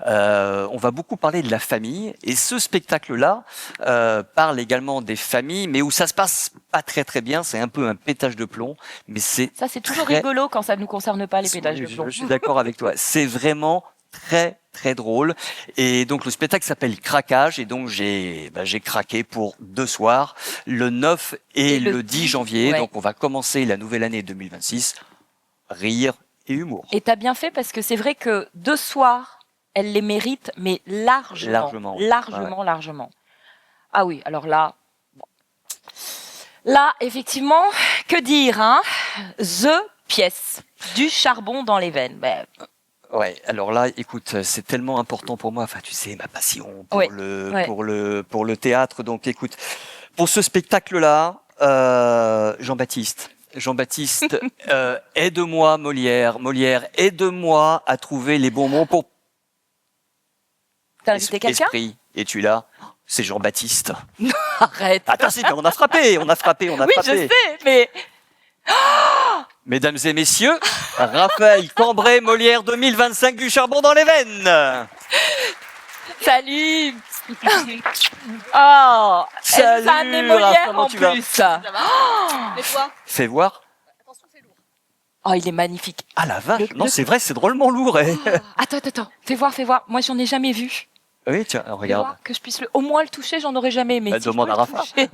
On va beaucoup parler de la famille, et ce spectacle-là parle également des familles, mais où ça se passe pas très très bien. C'est un peu un pétage de plomb, mais c'est Ça, c'est toujours très- rigolo quand ça ne nous concerne pas, les pétages de plomb. Je suis d'accord avec toi. C'est vraiment très très drôle. Et donc le spectacle s'appelle Craquage, et donc j'ai craqué pour 2 soirs, le 9 et le 10 janvier. ouais. Donc on va commencer la nouvelle année 2026, rire et humour. Et t'as bien fait, parce que c'est vrai que 2 soirs, elle les mérite, mais largement. Largement. Ah oui, alors là... bon. Là, effectivement, que dire, hein? The pièce, du charbon dans les veines. Ben, Ouais, alors là, écoute, c'est tellement important pour moi. Enfin, tu sais, ma passion pour Ouais, le ouais. pour le théâtre. Donc, écoute, pour ce spectacle-là, Jean-Baptiste, aide-moi, Molière, aide-moi à trouver les bons mots pour t'as invité quelqu'un? esprit. Et tu là, c'est Jean-Baptiste. Arrête. Attends, on a frappé. Oui, je sais, mais... Mesdames et messieurs, Raphaël Cambray, Molière 2025 du charbon dans les veines. Salut. Oh, elle Salut, nous a amené Molière comment en tu vas? plus. Fais voir. Oh, il est magnifique. Ah la vache. Non, c'est vrai, c'est drôlement lourd. Attends, fais voir. Moi, j'en ai jamais vu. Oui, tiens, Fais regarde. voir, que je puisse au moins le toucher, j'en aurais jamais aimé. Bah, Si je demande peux à le Rafa. toucher.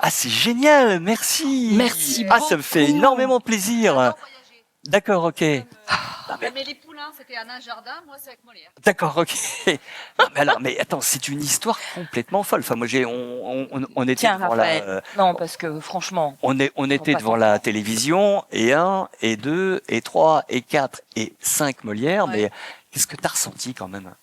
Ah, c'est génial, merci. Merci Ah, ça me fait beaucoup. énormément plaisir. D'accord, ok. Mais les poulains, c'était Anna Jardin, moi c'est avec Molière. D'accord, ok. Non, mais attends, c'est une histoire complètement folle. Enfin, moi, on était Tiens, devant Raphaël. Non, parce que franchement... on était pas devant la télévision, et 1, et 2, et 3, et 4, et 5 Molière, mais qu'est-ce que t'as ressenti quand même?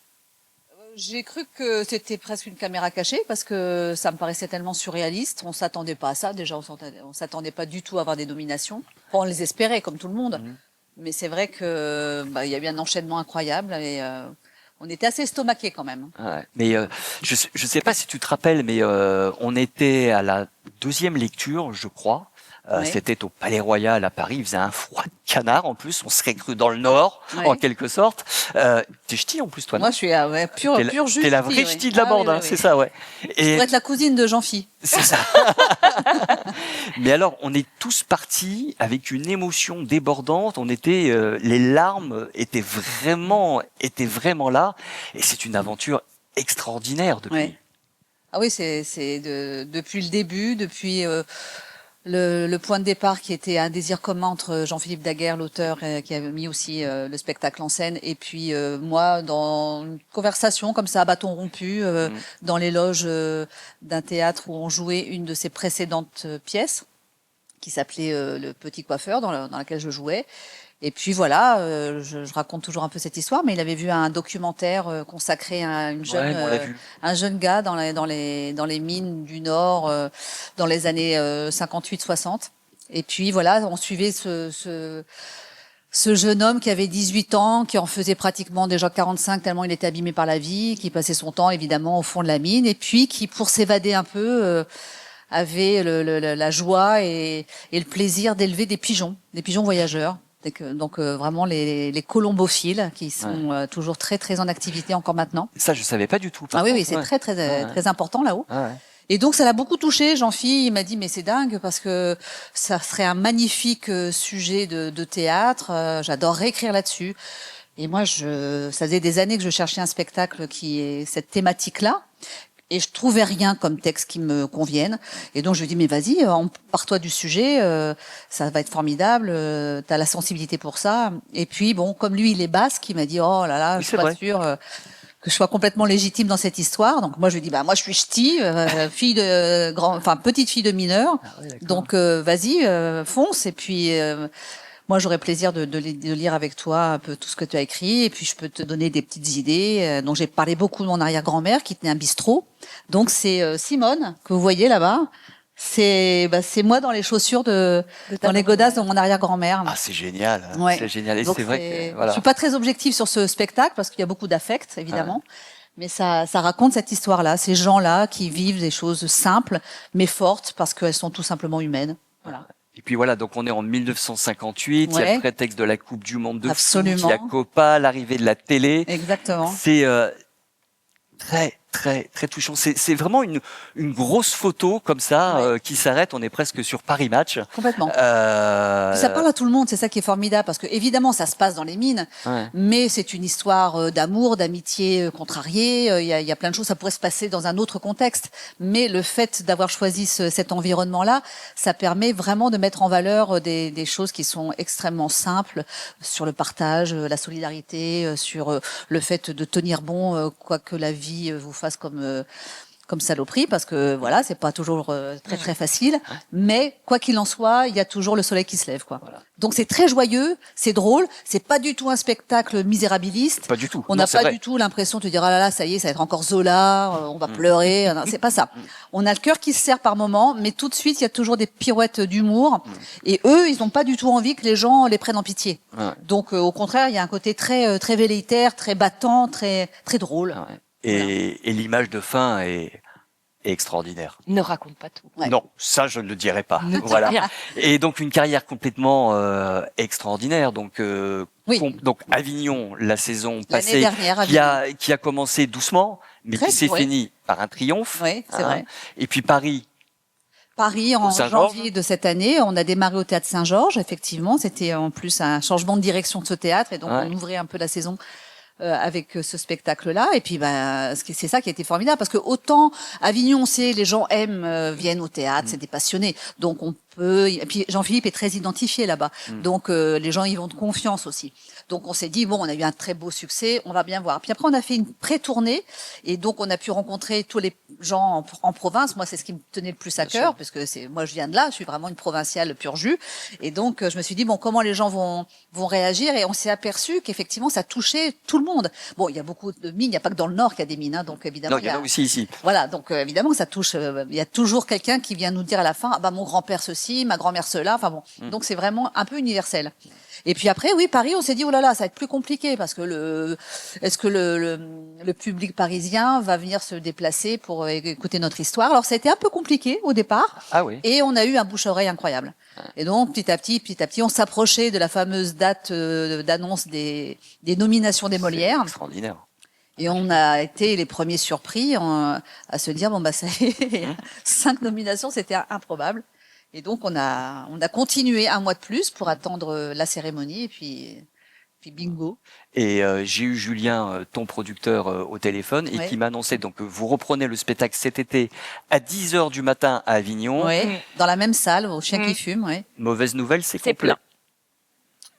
J'ai cru que c'était presque une caméra cachée parce que ça me paraissait tellement surréaliste. On s'attendait pas à ça. Déjà, on s'attendait pas du tout à avoir des nominations. Enfin, on les espérait comme tout le monde. Mais c'est vrai que il y a eu un enchaînement incroyable et on était assez estomaqués quand même. Ouais. Mais je sais pas si tu te rappelles, mais on était à la 2e lecture, je crois. Ouais. C'était au Palais Royal à Paris. Il faisait un froid de canard en plus. On serait cru dans le Nord, Ouais. en quelque sorte. T'es ch'ti en plus, toi, non? Moi, je suis pure juste. T'es la vraie ch'ti de la bande, hein, c'est ça, ouais. Et pour être la cousine de Jean-Phi. C'est ça. Mais alors, on est tous partis avec une émotion débordante. On était, les larmes étaient vraiment là. Et c'est une aventure extraordinaire depuis. Ouais. Ah oui, c'est depuis le début, depuis le point de départ qui était un désir commun entre Jean-Philippe Daguerre, l'auteur, qui avait mis aussi le spectacle en scène, et puis moi, dans une conversation comme ça, à bâton rompu, dans les loges d'un théâtre où on jouait une de ses précédentes pièces, qui s'appelait Le Petit Coiffeur, dans laquelle je jouais. Et puis voilà, je raconte toujours un peu cette histoire, mais il avait vu un documentaire consacré à une jeune, un jeune gars dans les mines du Nord dans les années 58-60. Et puis voilà, on suivait ce jeune homme qui avait 18 ans, qui en faisait pratiquement déjà 45 tellement il était abîmé par la vie, qui passait son temps évidemment au fond de la mine, et puis qui, pour s'évader un peu, avait la joie et le plaisir d'élever des pigeons voyageurs. Donc vraiment les colombophiles qui sont toujours très très en activité encore maintenant. Ça, je savais pas du tout. Ah oui, c'est très important là-haut. Ouais. Et donc ça l'a beaucoup touché. Jean-Phi, il m'a dit mais c'est dingue parce que ça serait un magnifique sujet de théâtre. J'adorerais écrire là-dessus. Et moi, ça faisait des années que je cherchais un spectacle qui ait cette thématique-là. Et je trouvais rien comme texte qui me convienne. Et donc je lui dis mais vas-y, pars-toi du sujet, ça va être formidable. T'as la sensibilité pour ça. Et puis bon, comme lui il est basque, il m'a dit oh là là, je suis pas sûre que je sois complètement légitime dans cette histoire. Donc moi je lui dis bah moi je suis ch'ti, petite fille de mineur. Donc vas-y, fonce. Et puis moi, j'aurais plaisir de lire avec toi un peu tout ce que tu as écrit, et puis je peux te donner des petites idées. Donc, j'ai parlé beaucoup de mon arrière-grand-mère qui tenait un bistrot. Donc, c'est Simone que vous voyez là-bas. C'est moi dans les chaussures dans les godasses de mon arrière-grand-mère. Ah, c'est génial. Ouais. C'est génial. Et Donc, c'est vrai que, voilà. Je suis pas très objective sur ce spectacle parce qu'il y a beaucoup d'affect, évidemment. Mais ça raconte cette histoire-là, ces gens-là qui vivent des choses simples mais fortes parce qu'elles sont tout simplement humaines. Voilà. Et puis voilà, donc on est en 1958, il y a le prétexte de la Coupe du Monde de foot, il y a Copa, l'arrivée de la télé. Exactement. C'est très touchant. C'est vraiment une grosse photo comme ça qui s'arrête. On est presque sur Paris Match. Complètement. Ça parle à tout le monde, c'est ça qui est formidable, parce que évidemment ça se passe dans les mines, mais c'est une histoire d'amour, d'amitié contrariée. Il y a plein de choses. Ça pourrait se passer dans un autre contexte, mais le fait d'avoir choisi cet environnement-là, ça permet vraiment de mettre en valeur des choses qui sont extrêmement simples sur le partage, la solidarité, sur le fait de tenir bon, quoi que la vie vous fasse comme saloperie, parce que voilà, c'est pas toujours très facile, mais quoi qu'il en soit, il y a toujours le soleil qui se lève, quoi. Voilà. Donc c'est très joyeux, c'est drôle, c'est pas du tout un spectacle misérabiliste. Pas du tout. On n'a pas du tout l'impression de dire ah là là, ça y est, ça va être encore Zola, on va pleurer. Non, c'est pas ça. On a le cœur qui se serre par moment, mais tout de suite il y a toujours des pirouettes d'humour, et eux, ils n'ont pas du tout envie que les gens les prennent en pitié. Donc au contraire, il y a un côté très velléitaire, très battant, très drôle. Et l'image de fin est extraordinaire. Ne raconte pas tout. Non, ça je ne le dirai pas. Voilà. Et donc une carrière complètement extraordinaire. Donc donc Avignon, la saison passée, qui a commencé doucement, mais qui s'est fini par un triomphe. Oui, c'est vrai. Et puis Paris en janvier de cette année, on a démarré au théâtre Saint-Georges. Effectivement, c'était en plus un changement de direction de ce théâtre, et donc on ouvrait un peu la saison avec ce spectacle-là. Et puis, c'est ça qui a été formidable, parce que autant Avignon, les gens viennent au théâtre, c'est des passionnés. Donc, on peut, et puis Jean-Philippe est très identifié là-bas. Donc, les gens y vont de confiance aussi. Donc, on s'est dit, bon, on a eu un très beau succès, on va bien voir. Puis après, on a fait une pré-tournée, et donc, on a pu rencontrer tous les gens en province. Moi, c'est ce qui me tenait le plus à cœur, parce que moi, je viens de là, je suis vraiment une provinciale pur jus. Et donc, je me suis dit, bon, comment les gens vont réagir? Et on s'est aperçu qu'effectivement, ça touchait tout le monde. Bon, il y a beaucoup de mines, il n'y a pas que dans le Nord qu'il y a des mines, hein, donc évidemment. Non, il y en a aussi ici. Voilà, donc évidemment, ça touche. Il y a toujours quelqu'un qui vient nous dire à la fin, ah bah mon grand-père ceci, ma grand-mère cela. Enfin bon, donc c'est vraiment un peu universel. Et puis après, oui, Paris, on s'est dit, oh là là, ça va être plus compliqué, parce que est-ce que le public parisien va venir se déplacer pour écouter notre histoire? Alors, ça a été un peu compliqué au départ. Ah oui. Et on a eu un bouche-oreille incroyable. Et donc, petit à petit, on s'approchait de la fameuse date d'annonce des nominations des Molières. Extraordinaire. Et on a été les premiers surpris à se dire, bon, bah, ça y est, 5 nominations, c'était improbable. Et donc, on a continué un mois de plus pour attendre la cérémonie, et puis bingo. Et j'ai eu Julien, ton producteur, au téléphone, et qui m'annonçait donc que vous reprenez le spectacle cet été à 10h du matin à Avignon. Oui, dans la même salle, au Chien qui fume, oui. Mauvaise nouvelle, c'est complet. Plein.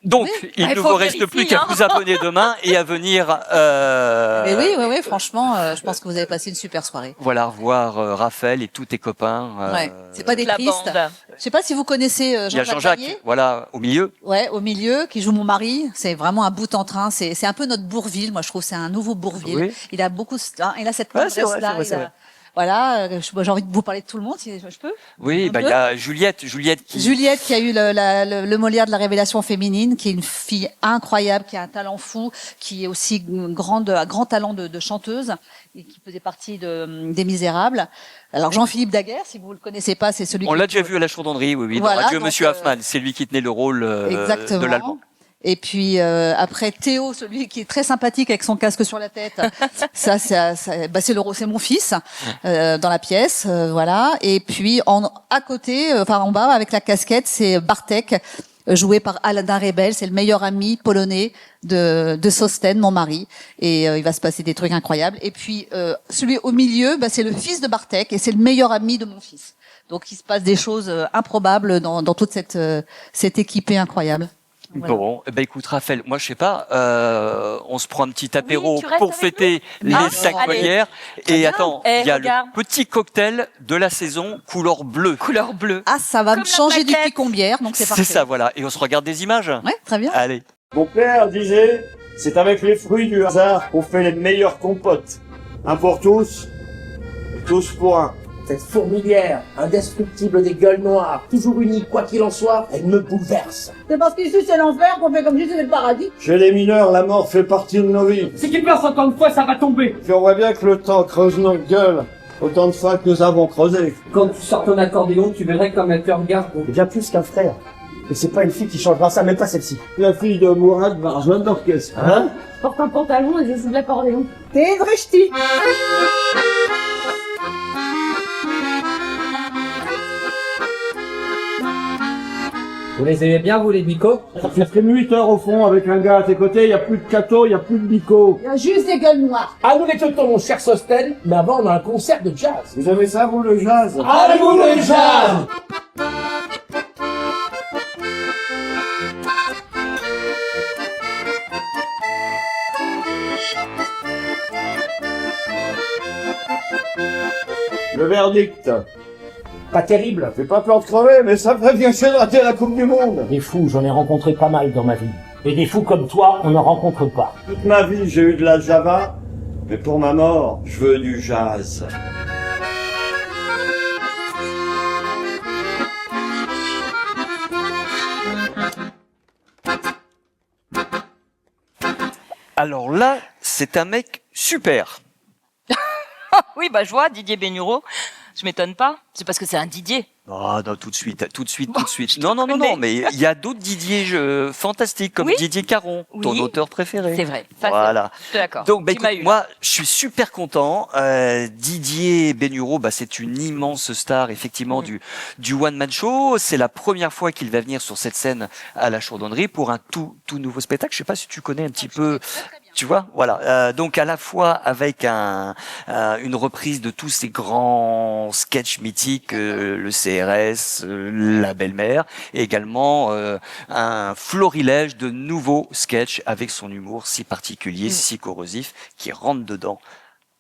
Donc, il ne vous reste plus qu'à vous abonner demain et à venir... Mais oui, franchement, je pense que vous avez passé une super soirée. Voilà, revoir Raphaël et tous tes copains. C'est pas des tristes. Je sais pas si vous connaissez Jean-Jacques. Il y a Jean-Jacques, voilà, au milieu. Ouais, au milieu, qui joue mon mari. C'est vraiment un bout en train. C'est un peu notre Bourvil. Moi, je trouve que c'est un nouveau Bourvil. Oui. Il a cette tendresse-là. Voilà, j'ai envie de vous parler de tout le monde, si je peux. Oui, il y a Juliette qui a eu le Molière de la révélation féminine, qui est une fille incroyable, qui a un talent fou, qui est aussi un grand talent de chanteuse, et qui faisait partie des Misérables. Alors Jean-Philippe Daguerre, si vous le connaissez pas, c'est celui. On l'a déjà vu à la Chaudronnerie, oui. Voilà, dans Adieu Monsieur Hoffman, c'est lui qui tenait le rôle de l'allemand. Et puis après Théo, celui qui est très sympathique avec son casque sur la tête, c'est mon fils dans la pièce, voilà. Et puis à côté, en bas avec la casquette, c'est Bartek, joué par Aladin Rebel, c'est le meilleur ami polonais de Sosten, mon mari, et il va se passer des trucs incroyables. Et puis celui au milieu, c'est le fils de Bartek, et c'est le meilleur ami de mon fils. Donc il se passe des choses improbables dans toute cette équipée incroyable. Voilà. Bon, écoute Raphaël, moi je sais pas, on se prend un petit apéro pour fêter les 5 Molières. Et attends, il y a le petit cocktail de la saison couleur bleue. Couleur bleue. Ah, ça va me changer du picombière, donc c'est parfait. C'est ça, voilà. Et on se regarde des images. Ouais, très bien. Allez. Mon père disait, c'est avec les fruits du hasard qu'on fait les meilleures compotes. Un pour tous, et tous pour un. Cette fourmilière, indestructible des gueules noires, toujours unie quoi qu'il en soit, elle me bouleverse. C'est parce qu'ici c'est l'enfer qu'on fait comme si c'était le paradis. Chez les mineurs, la mort fait partie de nos vies. Si tu passes encore une fois, ça va tomber. Puis on voit bien que le temps creuse nos gueules Autant de fois que nous avons creusé. Quand tu sors ton accordéon, tu verrais comme elle te regarde. C'est bien plus qu'un frère. Et c'est pas une fille qui changera ça, même pas celle-ci. La fille de Mourad va rejoindre l'orchestre. Hein? Porte un pantalon et je joue de l'accordéon. T'es une vraie ch'ti. Vous les aimez bien, vous, les bicots? Ça fait 8 heures au fond avec un gars à tes côtés, il y a plus de cato, il y a plus de bico. Il y a juste des gueules noires. Ah, nous les teutons, mon cher Sosten, mais avant, on a un concert de jazz. Vous aimez ça, vous, le jazz? Allez-vous, le jazz! Le verdict. Pas terrible. Ça fait pas peur de crever, mais ça ferait bien chier de rater la Coupe du Monde. Des fous, j'en ai rencontré pas mal dans ma vie. Et des fous comme toi, on n'en rencontre pas. Toute ma vie, j'ai eu de la Java, mais pour ma mort, je veux du jazz. Alors là, c'est un mec super. Oui, bah je vois, Didier Bénureau. Je m'étonne pas. C'est parce que c'est un Didier. Ah non, tout de suite. Non, mais il y a d'autres Didier fantastiques, comme Oui. Didier Caron, ton Oui. auteur préféré. C'est vrai. Ça, Voilà. Je suis d'accord. Donc, bah, Tu m'as écoute, eu, moi, je suis super content. Didier Bénureau, bah, c'est une immense star, effectivement, du one-man show. C'est la première fois qu'il va venir sur cette scène à la Chaudronnerie pour un tout nouveau spectacle. Je sais pas si tu connais un petit peu. Tu vois, voilà. Donc à la fois avec une reprise de tous ces grands sketchs mythiques, le CRS, la belle-mère, et également un florilège de nouveaux sketchs avec son humour si particulier, si corrosif, qui rentre dedans.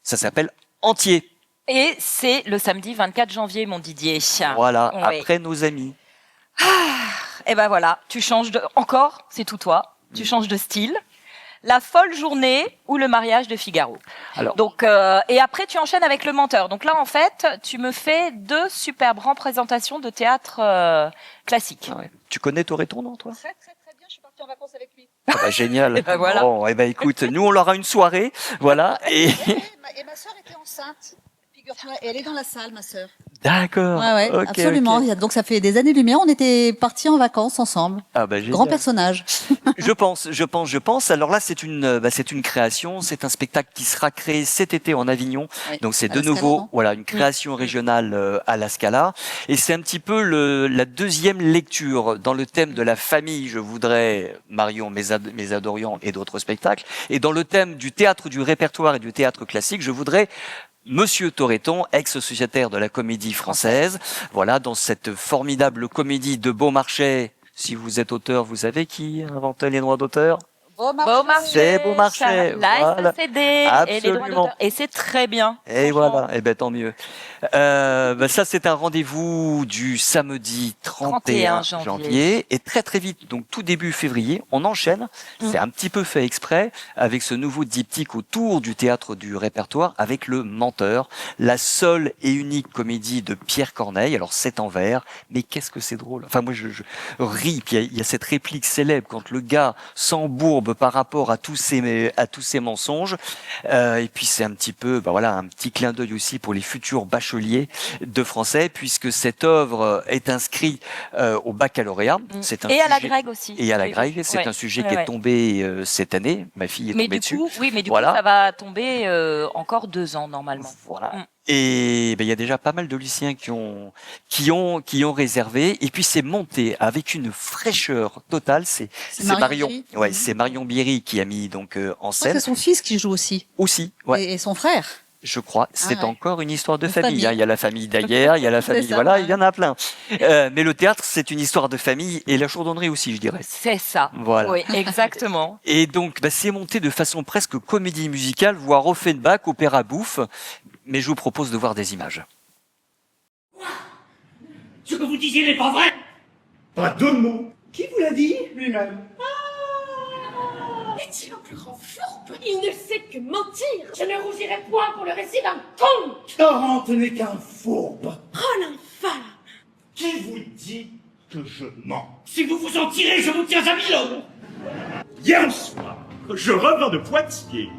Ça s'appelle Entier. Et c'est le samedi 24 janvier, mon Didier. Voilà, Oui. après nos amis. Et ben voilà, tu changes de... Encore, c'est tout toi. Tu changes de style. La folle journée ou le mariage de Figaro. Alors, Donc, et après, tu enchaînes avec le menteur. Donc là, en fait, tu me fais 2 superbes représentations de théâtre classique. ouais. Tu connais Toretton, non, toi? Très bien, je suis partie en vacances avec lui. Ah bah, génial. Et ben voilà. Bon, et ben écoute, nous on aura une soirée, voilà. Et Et ma sœur était enceinte. Figure-toi, et elle est dans la salle, ma sœur. d'accord. Ouais, Ok, absolument. ok. Donc ça fait des années-lumière, on était partis en vacances ensemble. Ah bah, génial. Grand personnage. Je pense. Alors là, c'est une création, c'est un spectacle qui sera créé cet été en Avignon. Oui, Donc c'est à de la Scala, nouveau, non voilà, une création régionale à la Scala. Et c'est un petit peu la deuxième lecture dans le thème de la famille. Je voudrais Marion Mésadorian et d'autres spectacles. Et dans le thème du théâtre du répertoire et du théâtre classique, je voudrais Monsieur Toretton, ex-sociétaire de la Comédie Française. Voilà, dans cette formidable comédie de Beaumarchais. Si vous êtes auteur, vous savez qui inventait les droits d'auteur? Beaumarchais. C'est Beaumarchais, La voilà. SACD et les droits Absolument. d'auteur. Et c'est très bien. Et franchement. voilà, et ben tant mieux. Ça c'est un rendez-vous du samedi 31 janvier et très vite, donc tout début février, on enchaîne. C'est un petit peu fait exprès avec ce nouveau diptyque autour du théâtre du répertoire avec Le Menteur, la seule et unique comédie de Pierre Corneille. Alors c'est en vers, mais qu'est-ce que c'est drôle. Enfin moi je ris, puis il y a cette réplique célèbre quand le gars s'embourbe par rapport à tous ces mensonges. Et puis c'est un petit peu, un petit clin d'œil aussi pour les futurs bacheliers de français, puisque cette œuvre est inscrite au baccalauréat. C'est un Et à la sujet- Greg aussi. Et à la Oui, Greg, c'est ouais. un sujet Ouais, qui ouais. est tombé cette année. Ma fille est Mais tombée du dessus. coup, Voilà. ça va tomber encore 2 ans normalement. Voilà. Et il y a déjà pas mal de lycéens qui ont réservé. Et puis c'est monté avec une fraîcheur totale. C'est Marion Marion. Bierry. Ouais, c'est Marion Bierry qui a mis donc en Je crois que scène c'est son fils qui joue aussi. aussi. Ouais. Et son frère. Je crois, c'est ouais. encore une histoire de Une famille. famille. Hein. Il y a la famille d'Aguerre, il y a la C'est famille, ça, voilà, ouais. il y en a plein. Mais le théâtre, c'est une histoire de famille et la Chaudronnerie aussi, je dirais. C'est ça. Voilà. Oui, exactement. Et donc, c'est monté de façon presque comédie musicale, voire Offenbach, opéra bouffe. Mais je vous propose de voir des images. Ce que vous disiez n'est pas vrai. Pas deux mots. Qui vous l'a dit? Lui-même. Est-il un plus grand fourbe? Il ne sait que mentir. Je ne rougirai point pour le récit d'un conte. Tarente n'est qu'un fourbe. Oh l'infâme. Qui vous dit que je mens? Si vous vous en tirez, je vous tiens à Milon. Hier soir, je reviens de Poitiers.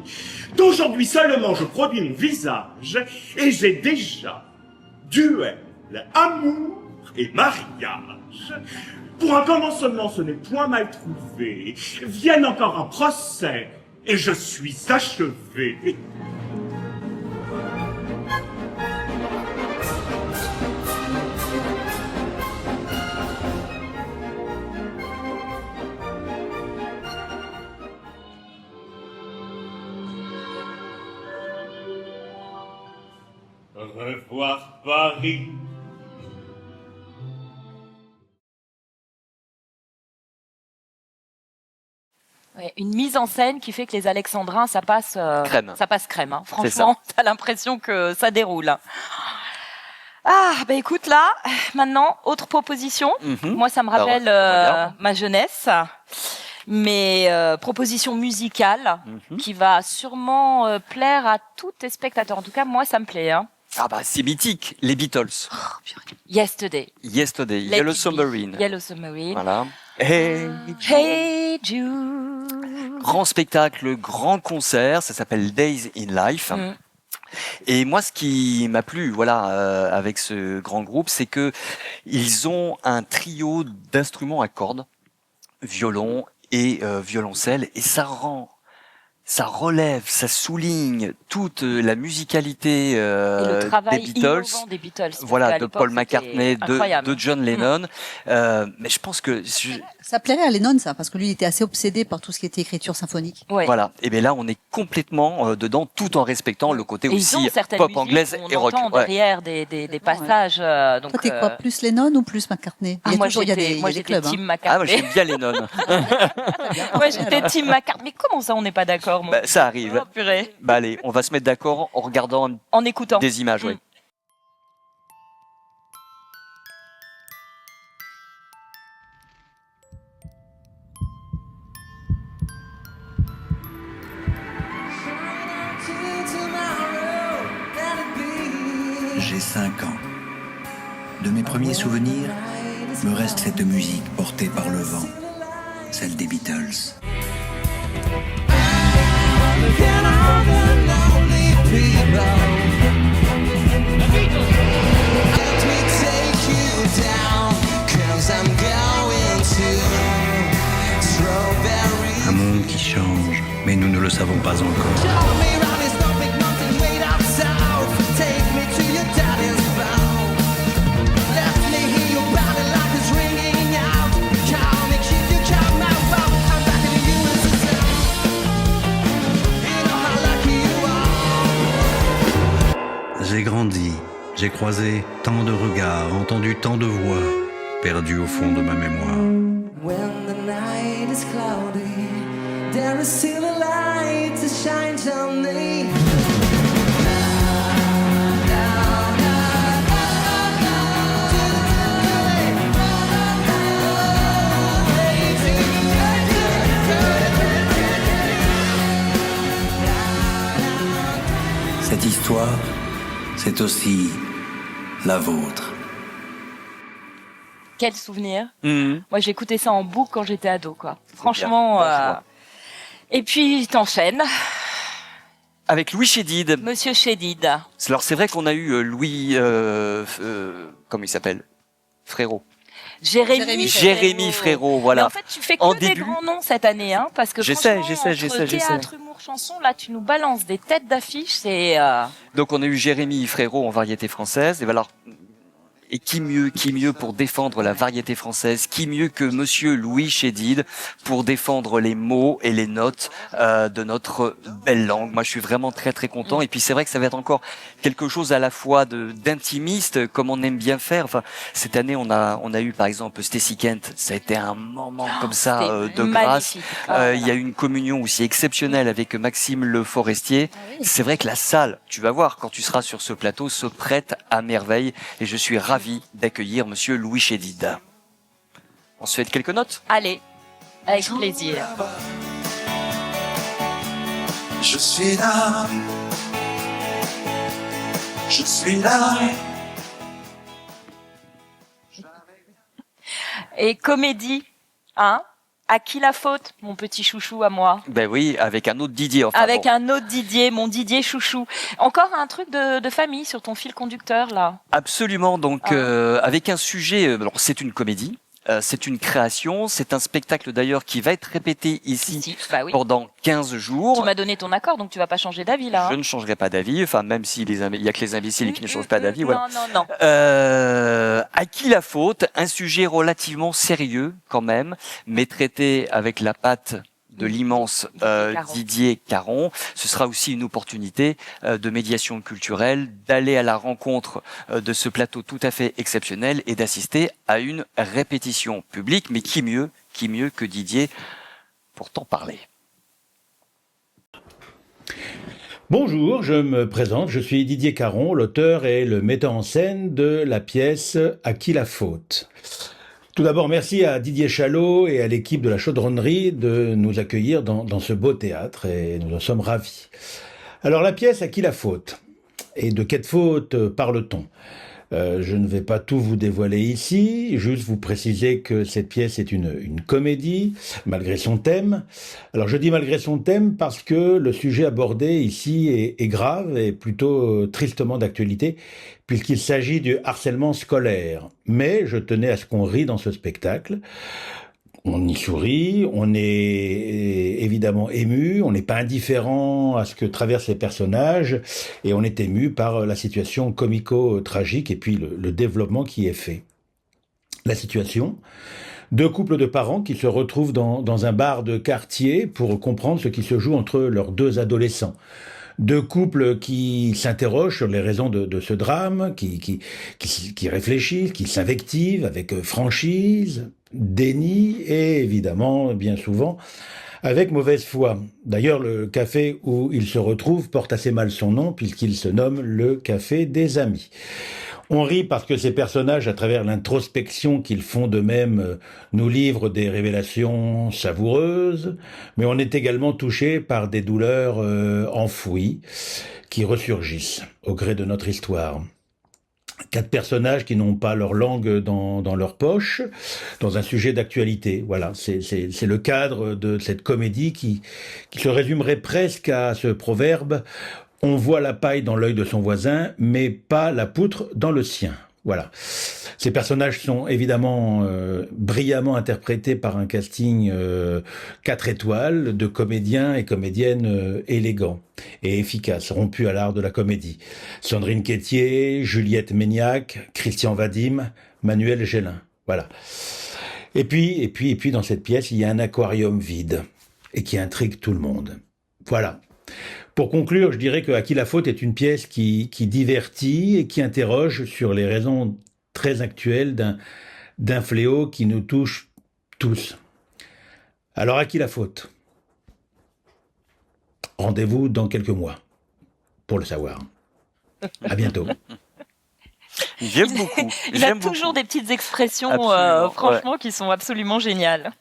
D'aujourd'hui seulement, je produis mon visage et j'ai déjà duel, amour et mariage. Pour un commencement, ce n'est point mal trouvé. Vienne encore un procès et je suis achevé. Revoir Paris. Ouais, une mise en scène qui fait que les Alexandrins, ça passe crème. Ça passe crème. Hein. Franchement, t'as l'impression que ça déroule. Ah, bah écoute là, maintenant, autre proposition. Moi, ça me rappelle ma jeunesse. Mais proposition musicale qui va sûrement plaire à tous tes spectateurs. En tout cas, moi, ça me plaît. Hein. Ah bah c'est mythique, les Beatles. Yesterday. Yesterday, Let Yellow it be. Submarine. Yellow Submarine. Voilà. Hey, Hey Jude. grand spectacle, grand concert, ça s'appelle Days in Life. Et moi, ce qui m'a plu, voilà, avec ce grand groupe, c'est que ils ont un trio d'instruments à cordes, violon et violoncelle, et ça relève, ça souligne toute la musicalité Et le travail des Beatles. innovant des Beatles. Voilà, de Paul McCartney, de John Lennon. Mais je pense que Ça plairait à Lennon, ça, parce que lui, il était assez obsédé par tout ce qui était écriture symphonique. voilà. Et bien là, on est complètement dedans, tout en respectant le côté Et ils aussi ont certaines pop musiques anglaise où on et rock. entend derrière des passages. Donc, Toi, t'es quoi, plus Lennon ou plus McCartney? Il y a moi, toujours, il y a des, il y a des clubs. Team Ah, McCartney. moi j'aime bien Lennon. Ouais, j'étais Team McCartney. Mais comment ça, on n'est pas d'accord, moi? Bah, ça arrive. Oh, purée. Bah allez, on va se mettre d'accord en regardant En écoutant des images. Oui. J'ai 5 ans. De mes premiers souvenirs, me reste cette musique portée par le vent, celle des Beatles. Un monde qui change, mais nous ne le savons pas encore. J'ai grandi, j'ai croisé tant de regards, entendu tant de voix, perdues au fond de ma mémoire. When the night is cloudy, there is still a light that shines on me. Cette histoire, c'est aussi la vôtre. Quel souvenir. Moi, j'ai écouté ça en boucle quand j'étais ado, quoi. Franchement. Et puis, t'enchaînes. Avec Louis Chédid. Monsieur Chédid. Alors c'est vrai qu'on a eu Louis, comment il s'appelle, Frérot. Jérémy Frérot, voilà. Mais en fait, tu fais que des grands noms cette année, hein, parce que J'essaie. théâtre, humour, chanson, là, tu nous balances des têtes d'affiche, c'est. Donc on a eu Jérémy Frérot en variété française. Et qui mieux pour défendre la variété française, qui mieux que Monsieur Louis Chédid pour défendre les mots et les notes de notre belle langue. Moi, je suis vraiment très très content. Et puis c'est vrai que ça va être encore quelque chose à la fois d'intimiste, comme on aime bien faire. Enfin, cette année, on a eu par exemple Stacy Kent. Ça a été un moment comme ça de grâce. Il y a eu une communion aussi exceptionnelle avec Maxime Le Forestier. C'est vrai que la salle, tu vas voir quand tu seras sur ce plateau, se prête à merveille. Et je suis ravi d'accueillir Monsieur Louis Chédid. On se fait quelques notes? Allez, avec plaisir. Je suis là. Je suis là. Et comédie, hein? À qui la faute, mon petit chouchou à moi? Ben oui, avec un autre Didier. Enfin, Avec bon. un autre Didier, mon Didier chouchou. Encore un truc de famille sur ton fil conducteur, là. Absolument. Donc, avec un sujet, alors, c'est une comédie. C'est une création, c'est un spectacle d'ailleurs qui va être répété ici pendant 15 jours. Tu m'as donné ton accord, donc tu vas pas changer d'avis là. Je ne changerai pas d'avis, enfin même s'il y a que les imbéciles qui ne changent pas d'avis. Voilà. Non. À qui la faute? Un sujet relativement sérieux quand même, mais traité avec la patte de l'immense Didier Caron. Ce sera aussi une opportunité de médiation culturelle, d'aller à la rencontre de ce plateau tout à fait exceptionnel et d'assister à une répétition publique. Mais qui mieux que Didier pour t'en parler? Bonjour, je me présente, je suis Didier Caron, l'auteur et le metteur en scène de la pièce À qui la faute? Tout d'abord, merci à Didier Chalot et à l'équipe de la Chaudronnerie de nous accueillir dans ce beau théâtre et nous en sommes ravis. Alors la pièce À qui la faute? Et de quelle faute parle-t-on? Je ne vais pas tout vous dévoiler ici, juste vous préciser que cette pièce est une comédie, malgré son thème. Alors je dis malgré son thème parce que le sujet abordé ici est grave et plutôt tristement d'actualité, puisqu'il s'agit du harcèlement scolaire. Mais je tenais à ce qu'on rie dans ce spectacle. On y sourit, on est évidemment ému, on n'est pas indifférent à ce que traversent les personnages, et on est ému par la situation comico-tragique et puis le développement qui est fait. La situation, 2 couples de parents qui se retrouvent dans un bar de quartier pour comprendre ce qui se joue entre leurs 2 adolescents. 2 couples qui s'interrogent sur les raisons de ce drame, qui réfléchissent, qui s'invectivent avec franchise, déni et évidemment, bien souvent, avec mauvaise foi. D'ailleurs, le café où ils se retrouvent porte assez mal son nom puisqu'il se nomme le Café des Amis. On rit parce que ces personnages, à travers l'introspection qu'ils font d'eux-mêmes, nous livrent des révélations savoureuses, mais on est également touché par des douleurs enfouies qui ressurgissent au gré de notre histoire. 4 personnages qui n'ont pas leur langue dans leur poche, dans un sujet d'actualité. Voilà, c'est le cadre de cette comédie qui se résumerait presque à ce proverbe: on voit la paille dans l'œil de son voisin, mais pas la poutre dans le sien. Voilà. Ces personnages sont évidemment brillamment interprétés par un casting 4 étoiles de comédiens et comédiennes élégants et efficaces, rompus à l'art de la comédie. Sandrine Quétier, Juliette Méniac, Christian Vadim, Manuel Gélin. Voilà. Et puis dans cette pièce, il y a un aquarium vide et qui intrigue tout le monde. Voilà. Pour conclure, je dirais que À qui la faute est une pièce qui divertit et qui interroge sur les raisons très actuelles d'un fléau qui nous touche tous. Alors à qui la faute? Rendez-vous dans quelques mois pour le savoir. À bientôt. J'aime beaucoup. Il a toujours des petites expressions, franchement, qui sont absolument géniales.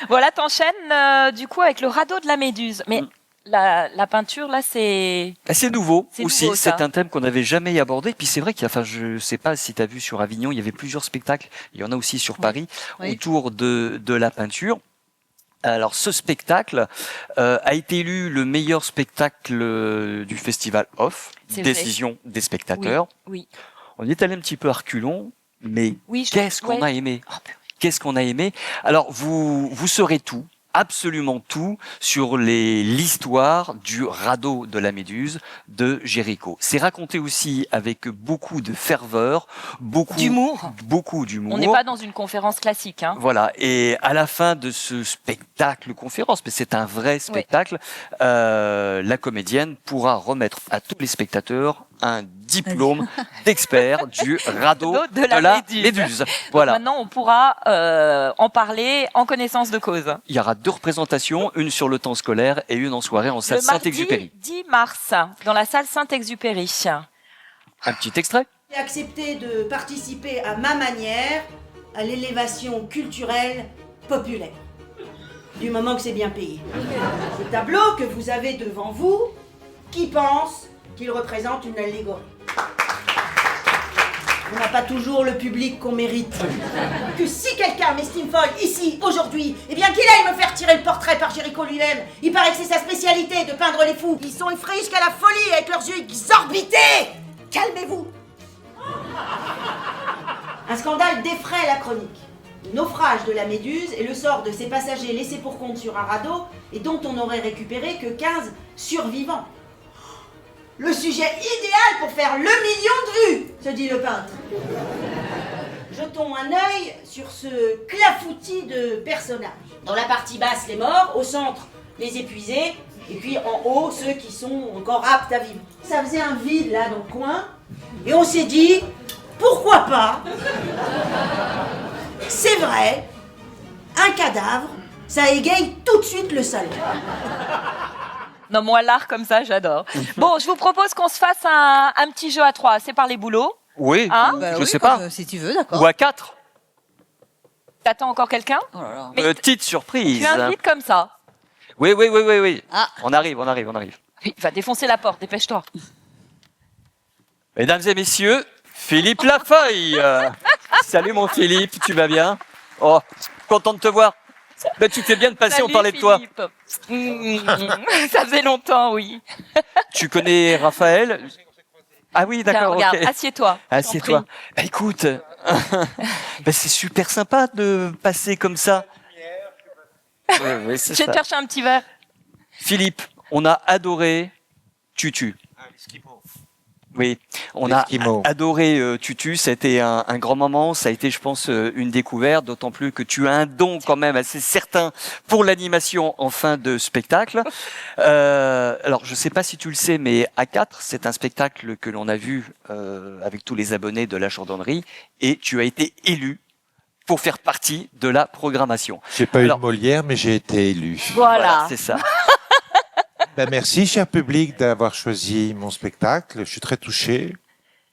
Voilà, t'enchaînes du coup avec le radeau de la Méduse. Mais la peinture, là, c'est... C'est nouveau aussi, nouveau, ça. c'est un thème qu'on n'avait jamais abordé. Puis c'est vrai qu'il y a, enfin, je sais pas si tu as vu sur Avignon, il y avait plusieurs spectacles, il y en a aussi sur Paris, autour de la peinture. Alors ce spectacle a été élu le meilleur spectacle du festival Off, décision des spectateurs. Oui. On y est allé un petit peu à reculons, mais qu'est-ce qu'on a aimé? Qu'est-ce qu'on a aimé? Alors vous saurez tout. Absolument tout sur l'histoire du radeau de la Méduse de Géricault. C'est raconté aussi avec beaucoup de ferveur, beaucoup d'humour. On n'est pas dans une conférence classique. Hein. Voilà. Et à la fin de ce spectacle conférence, mais c'est un vrai spectacle, la comédienne pourra remettre à tous les spectateurs un diplôme d'expert du radeau de la Méduse. Voilà. Donc maintenant, on pourra en parler en connaissance de cause. Il y aura 2 représentations, une sur le temps scolaire et une en soirée en salle Saint-Exupéry. Le mardi 10 mars, dans la salle Saint-Exupéry. Un petit extrait. J'ai accepté de participer à ma manière à l'élévation culturelle populaire, du moment que c'est bien payé. Ce tableau que vous avez devant vous, qui pense qu'il représente une allégorie? On n'a pas toujours le public qu'on mérite. Que si quelqu'un m'estime folle ici, aujourd'hui, eh bien qu'il aille me faire tirer le portrait par Géricault lui-même. Il paraît que c'est sa spécialité de peindre les fous. Ils sont effrayés jusqu'à la folie avec leurs yeux exorbités. Calmez-vous. Un scandale défraie la chronique. Le naufrage de la Méduse et le sort de ses passagers laissés pour compte sur un radeau et dont on n'aurait récupéré que 15 survivants. Le sujet idéal pour faire le million de vues, se dit le peintre. Jetons un œil sur ce clafoutis de personnages. Dans la partie basse, les morts, au centre, les épuisés, et puis en haut, ceux qui sont encore aptes à vivre. Ça faisait un vide là dans le coin, et on s'est dit, pourquoi pas? C'est vrai, un cadavre, ça égaye tout de suite le salon. Non, moi, l'art comme ça, j'adore. Bon, je vous propose qu'on se fasse un petit jeu à 3. C'est par les boulots. Oui, Hein je sais pas. Si tu veux, d'accord. Ou à 4. T'attends encore quelqu'un? Petite surprise. Tu invites comme ça. Oui. Ah. On arrive. Oui, va défoncer la porte, dépêche-toi. Mesdames et messieurs, Philippe Lafeuille. Salut mon Philippe, tu vas bien? Oh, content de te voir. Ben, tu fais bien de passer, Salut, on parlait de toi. Ça faisait longtemps, oui. Tu connais Raphaël? Ah oui, Tiens, d'accord, regarde, ok. assieds-toi. Assieds-toi. Bah, écoute, ben, c'est super sympa de passer comme ça. Oui, c'est Je vais ça. te chercher un petit verre. Philippe, on a adoré Tutu. Oui, on a adoré Tutu, ça a été un grand moment, ça a été je pense une découverte, d'autant plus que tu as un don quand même assez certain pour l'animation en fin de spectacle. Alors je sais pas si tu le sais, mais A4, c'est un spectacle que l'on a vu avec tous les abonnés de la Chordonnerie et tu as été élu pour faire partie de la programmation. J'ai pas eu de Molière, mais j'ai été élu. Voilà. C'est ça. Ben merci, cher public, d'avoir choisi mon spectacle. Je suis très touché.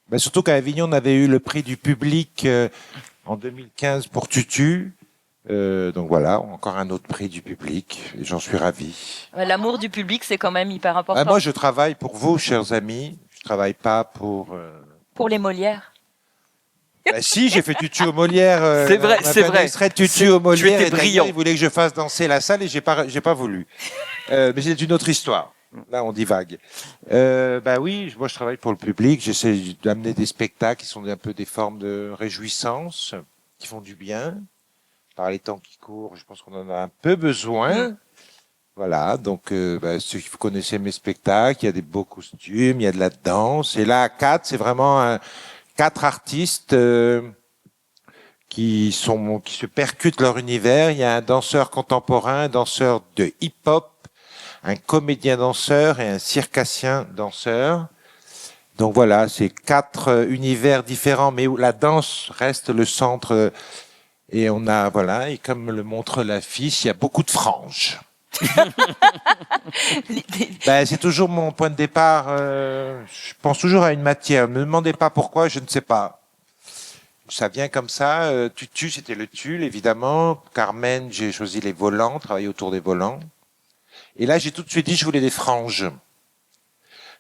Ben surtout qu'à Avignon, on avait eu le prix du public en 2015 pour Tutu. Donc voilà, encore un autre prix du public. Et j'en suis ravi. L'amour du public, c'est quand même hyper important. Moi, je travaille pour vous, chers amis. Je travaille pas pour... Pour les Molières. Bah si, j'ai fait Tutu au Molière. C'est vrai, c'est vrai. Serait Tutu au Molière. Tu étais et d'ailleurs, brillant. Il voulait que je fasse danser la salle et j'ai pas voulu. Mais c'est une autre histoire. Là, on divague. Bah oui, moi je travaille pour le public. J'essaie d'amener des spectacles qui sont un peu des formes de réjouissance, qui font du bien. Par les temps qui courent, je pense qu'on en a un peu besoin. Voilà, donc ceux qui vous connaissez mes spectacles, il y a des beaux costumes, il y a de la danse. Et là, à 4, c'est vraiment 4 artistes qui se percutent leur univers. Il y a un danseur contemporain, un danseur de hip-hop, un comédien danseur et un circassien danseur. Donc voilà, c'est 4 univers différents, mais où la danse reste le centre. Et on a, voilà, et comme le montre l'affiche, il y a beaucoup de franges. C'est toujours mon point de départ. Je pense toujours à une matière. Ne me demandez pas pourquoi, je ne sais pas. Ça vient comme ça. Tutu, c'était le tulle, évidemment. Carmen, j'ai choisi les volants, travailler autour des volants. Et là, j'ai tout de suite dit, je voulais des franges.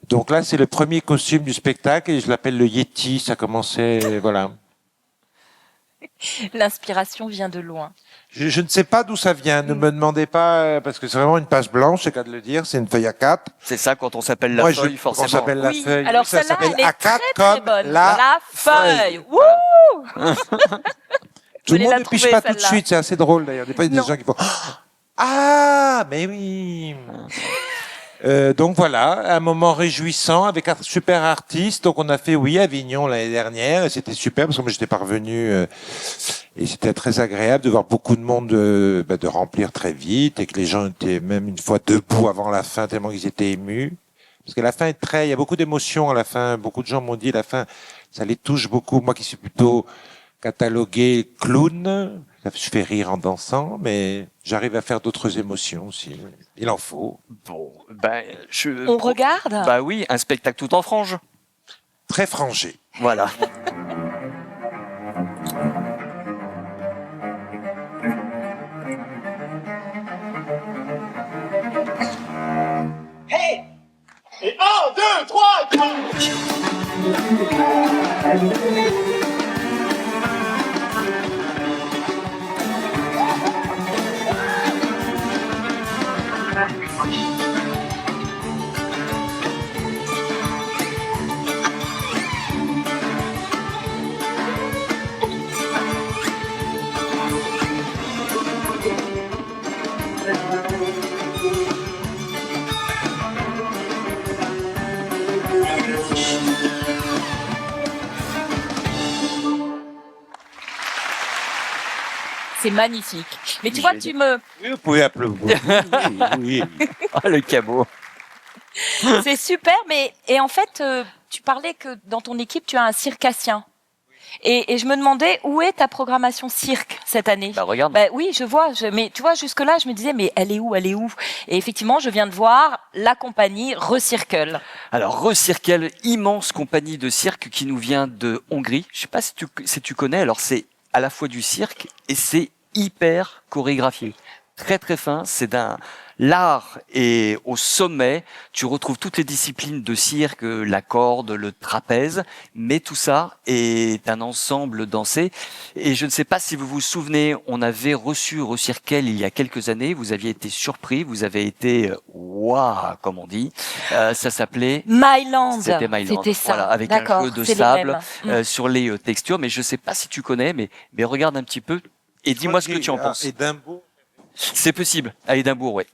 Donc là, c'est le premier costume du spectacle et je l'appelle le Yeti. Ça commençait, voilà. L'inspiration vient de loin. Je ne sais pas d'où ça vient. Ne me demandez pas, parce que c'est vraiment une page blanche, c'est qu'à de le dire. C'est une feuille A4. C'est ça quand on s'appelle la feuille, forcément. On s'appelle la feuille. Alors ça celle-là, s'appelle elle est A4 très, comme très bonne. la feuille. Wouh. Tout le monde la ne piche trouver, pas tout de celle-là. suite. C'est assez drôle d'ailleurs. Des fois, il y a des gens qui font ah, mais oui. Donc voilà, un moment réjouissant avec un super artiste. Donc on a fait Avignon l'année dernière et c'était super parce que moi j'étais parvenu et c'était très agréable de voir beaucoup de monde de remplir très vite et que les gens étaient même une fois debout avant la fin tellement qu'ils étaient émus. Parce que la fin il y a beaucoup d'émotions à la fin. Beaucoup de gens m'ont dit la fin, ça les touche beaucoup. Moi qui suis plutôt catalogué clown, je fais rire en dansant, mais j'arrive à faire d'autres émotions aussi. Il en faut. Bon, On regarde. Bah oui, un spectacle tout en franges. Très frangé. Voilà. Hey! Et 1, 2, 3, 4! c'est magnifique. Mais tu vois, tu me... Oui, vous pouvez applaudir. Oui. Ah, le cabot. C'est super, mais... Et en fait, tu parlais que dans ton équipe, tu as un circassien. Et je me demandais, où est ta programmation cirque cette année? Bah regarde. Bah oui, je vois. Mais tu vois, jusque-là, je me disais, mais elle est où? Elle est où? Et effectivement, je viens de voir la compagnie Recircle. Alors, Recircle, immense compagnie de cirque qui nous vient de Hongrie. Je sais pas si tu connais. Alors, c'est à la fois du cirque et c'est hyper chorégraphié. Très très fin. C'est l'art est au sommet. Tu retrouves toutes les disciplines de cirque, la corde, le trapèze, mais tout ça est un ensemble dansé. Et je ne sais pas si vous vous souvenez, on avait reçu Recircle il y a quelques années. Vous aviez été surpris, vous avez été waouh, comme on dit. Ça s'appelait Myland. C'était Myland. C'était ça. Voilà, avec un D'accord, jeu de c'est les sable mêmes. sur les textures. Mais je ne sais pas si tu connais, mais regarde un petit peu et dis-moi ce que tu en penses. Édimbourg. C'est possible, à Édimbourg, oui.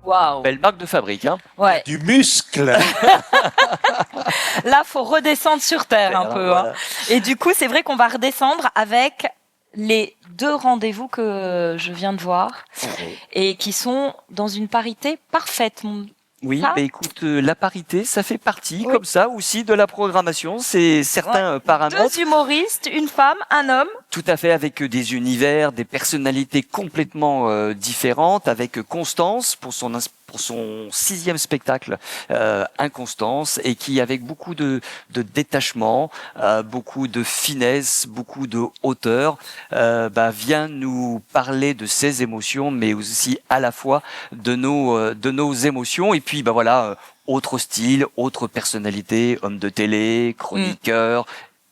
Waouh. Belle marque de fabrique, hein. Ouais. Du muscle. Là, faut redescendre sur terre un peu. Voilà. Hein. Et du coup, c'est vrai qu'on va redescendre avec les 2 rendez-vous que je viens de voir et qui sont dans une parité parfaite. Oui, Ça mais écoute, la parité, ça fait partie, comme ça, aussi de la programmation. C'est certains paramètres. 2 humoristes, une femme, un homme. Tout à fait, avec des univers, des personnalités complètement différentes, avec Constance pour son 6e spectacle, Inconstance, et qui, avec beaucoup de détachement, beaucoup de finesse, beaucoup de hauteur, vient nous parler de ses émotions, mais aussi à la fois de nos émotions. Et puis, autre style, autre personnalité, homme de télé, chroniqueur.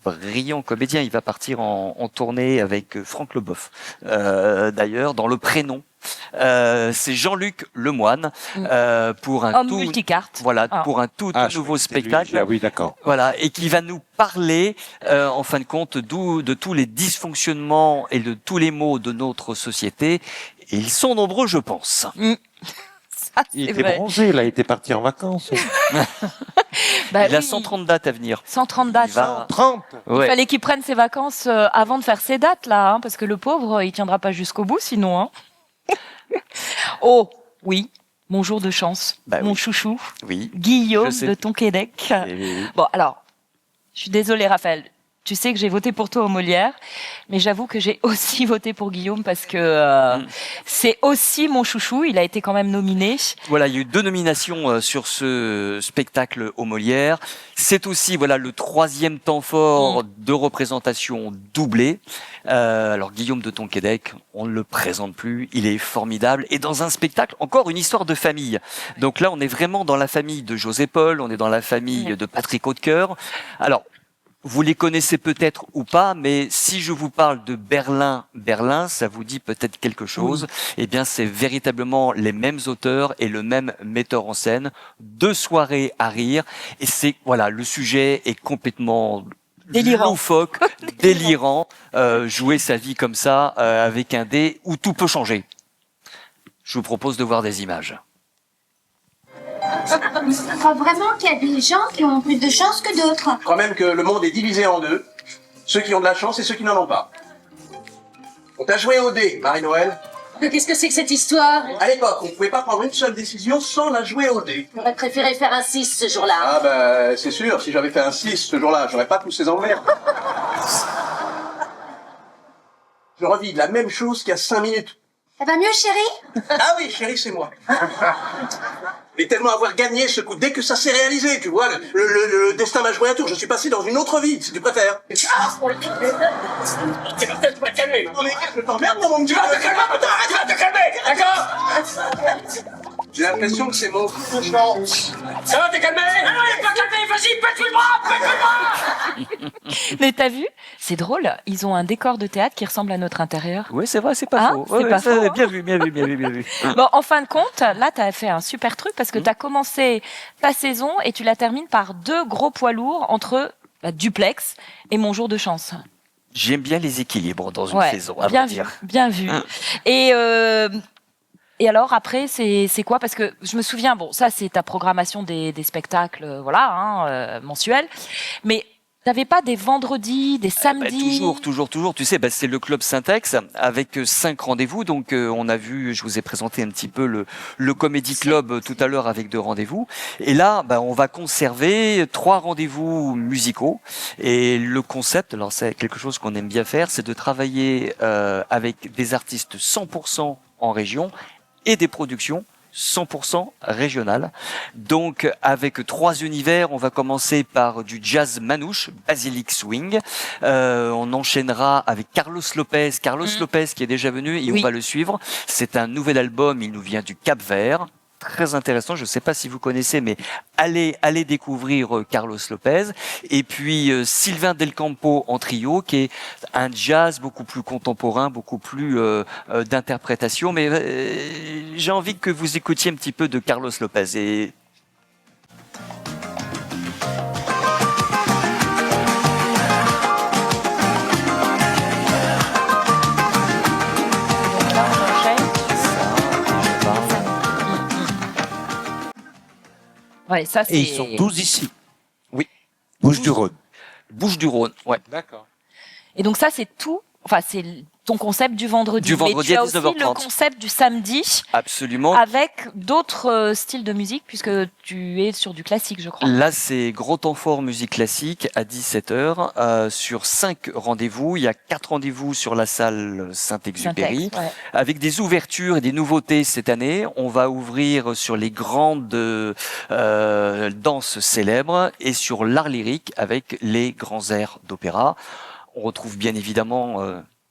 Brillant comédien, il va partir en tournée avec Franck Leboeuf. D'ailleurs, dans Le Prénom, c'est Jean-Luc Lemoine pour un Homme tout multicarte. pour un tout nouveau spectacle. Ah oui, d'accord. Voilà, et qui va nous parler, en fin de compte, de tous les dysfonctionnements et de tous les maux de notre société. Et ils sont nombreux, je pense. Il était bronzé, là, il était parti en vacances. Il a 130 dates à venir. 130 dates. 130. Il fallait qu'il prenne ses vacances avant de faire ses dates, là, hein, parce que le pauvre, il tiendra pas jusqu'au bout, sinon. Hein. Oh, oui, mon jour de chance, mon chouchou, Guillaume de Tonquédec. Bon, alors, je suis désolée, Raphaël. Tu sais que j'ai voté pour toi au Molière, mais j'avoue que j'ai aussi voté pour Guillaume parce que c'est aussi mon chouchou. Il a été quand même nominé. Voilà, il y a eu 2 nominations sur ce spectacle au Molière. C'est aussi le 3e temps fort de représentation doublée. Alors Guillaume de Tonquédec, on ne le présente plus, il est formidable. Et dans un spectacle, encore une histoire de famille. Donc là, on est vraiment dans la famille de José Paul, on est dans la famille de Patrick Hautecoeur. Alors, vous les connaissez peut-être ou pas, mais si je vous parle de Berlin, ça vous dit peut-être quelque chose. Eh bien, c'est véritablement les mêmes auteurs et le même metteur en scène. 2 soirées à rire. Et c'est, le sujet est complètement délirant, loufoque, délirant. Jouer sa vie comme ça, avec un dé où tout peut changer. Je vous propose de voir des images. Je crois vraiment qu'il y a des gens qui ont plus de chance que d'autres. Je crois même que le monde est divisé en 2. Ceux qui ont de la chance et ceux qui n'en ont pas. On t'a joué au dé, Marie-Noël. Qu'est-ce que c'est que cette histoire? À l'époque, on pouvait pas prendre une seule décision sans la jouer au dé. J'aurais préféré faire un 6 ce jour-là. Ah bah, c'est sûr, si j'avais fait un 6 ce jour-là, j'aurais pas tous ces emmerdes. Je revis la même chose qu'il y a 5 minutes. Ça va mieux, chérie? Ah oui, chérie, c'est moi. Mais tellement avoir gagné ce coup, dès que ça s'est réalisé, tu vois, le destin m'a joué un tour, je suis passé dans une autre vie, si tu préfères. Ah, pour le tu vas te calmer. Non mais je t'emmerde, mon Dieu. Tu vas te calmer, putain, arrête, tu vas te calmer, d'accord? J'ai l'impression que c'est mon coup de chance. Ça va, t'es calmé? Ah non, il est pas calmé, vas-y, pète-lui le bras, Mais t'as vu? C'est drôle, ils ont un décor de théâtre qui ressemble à notre intérieur. Oui, c'est vrai, c'est pas faux. C'est pas faux, hein. Bien vu, bien vu, bien vu, bien vu. Bon, en fin de compte, là, t'as fait un super truc parce que t'as commencé ta saison et tu la termines par 2 gros poids lourds entre Duplex et Mon jour de chance. J'aime bien les équilibres dans une Ouais, saison, à bien vrai vu, dire. bien vu. Et alors après, c'est quoi? Parce que je me souviens, bon, ça c'est ta programmation des spectacles, voilà, mensuels. Mais t'avais pas des vendredis, des samedis? Toujours. Tu sais, c'est le club Syntex avec 5 rendez-vous. Donc, on a vu, je vous ai présenté un petit peu le Comedy Club tout à l'heure avec 2 rendez-vous. Et là, on va conserver 3 rendez-vous musicaux. Et le concept, alors c'est quelque chose qu'on aime bien faire, c'est de travailler avec des artistes 100% en région et des productions 100% régionales. Donc, avec 3 univers, on va commencer par du jazz manouche, Basilic Swing. On enchaînera avec Carlos Lopez. Carlos Lopez qui est déjà venu et on va le suivre. C'est un nouvel album, il nous vient du Cap-Vert. Très intéressant, je ne sais pas si vous connaissez, mais allez découvrir Carlos Lopez. Et puis Sylvain Del Campo en trio, qui est un jazz beaucoup plus contemporain, beaucoup plus d'interprétation. Mais j'ai envie que vous écoutiez un petit peu de Carlos Lopez. Et ouais, ça, Et ils sont tous ici. Oui. Bouches-du-Rhône. Bouches-du-Rhône, ouais. D'accord. Et donc ça, c'est tout. Enfin, c'est ton concept du vendredi. Du vendredi mais tu à as aussi 19h30. le concept du samedi. Absolument. Avec d'autres styles de musique, puisque tu es sur du classique, je crois. Là, c'est gros temps fort musique classique à 17h. Sur 5 rendez-vous, il y a 4 rendez-vous sur la salle Saint-Exupéry. Syntex, ouais. Avec des ouvertures et des nouveautés cette année. On va ouvrir sur les grandes danses célèbres et sur l'art lyrique avec les grands airs d'opéra. On retrouve bien évidemment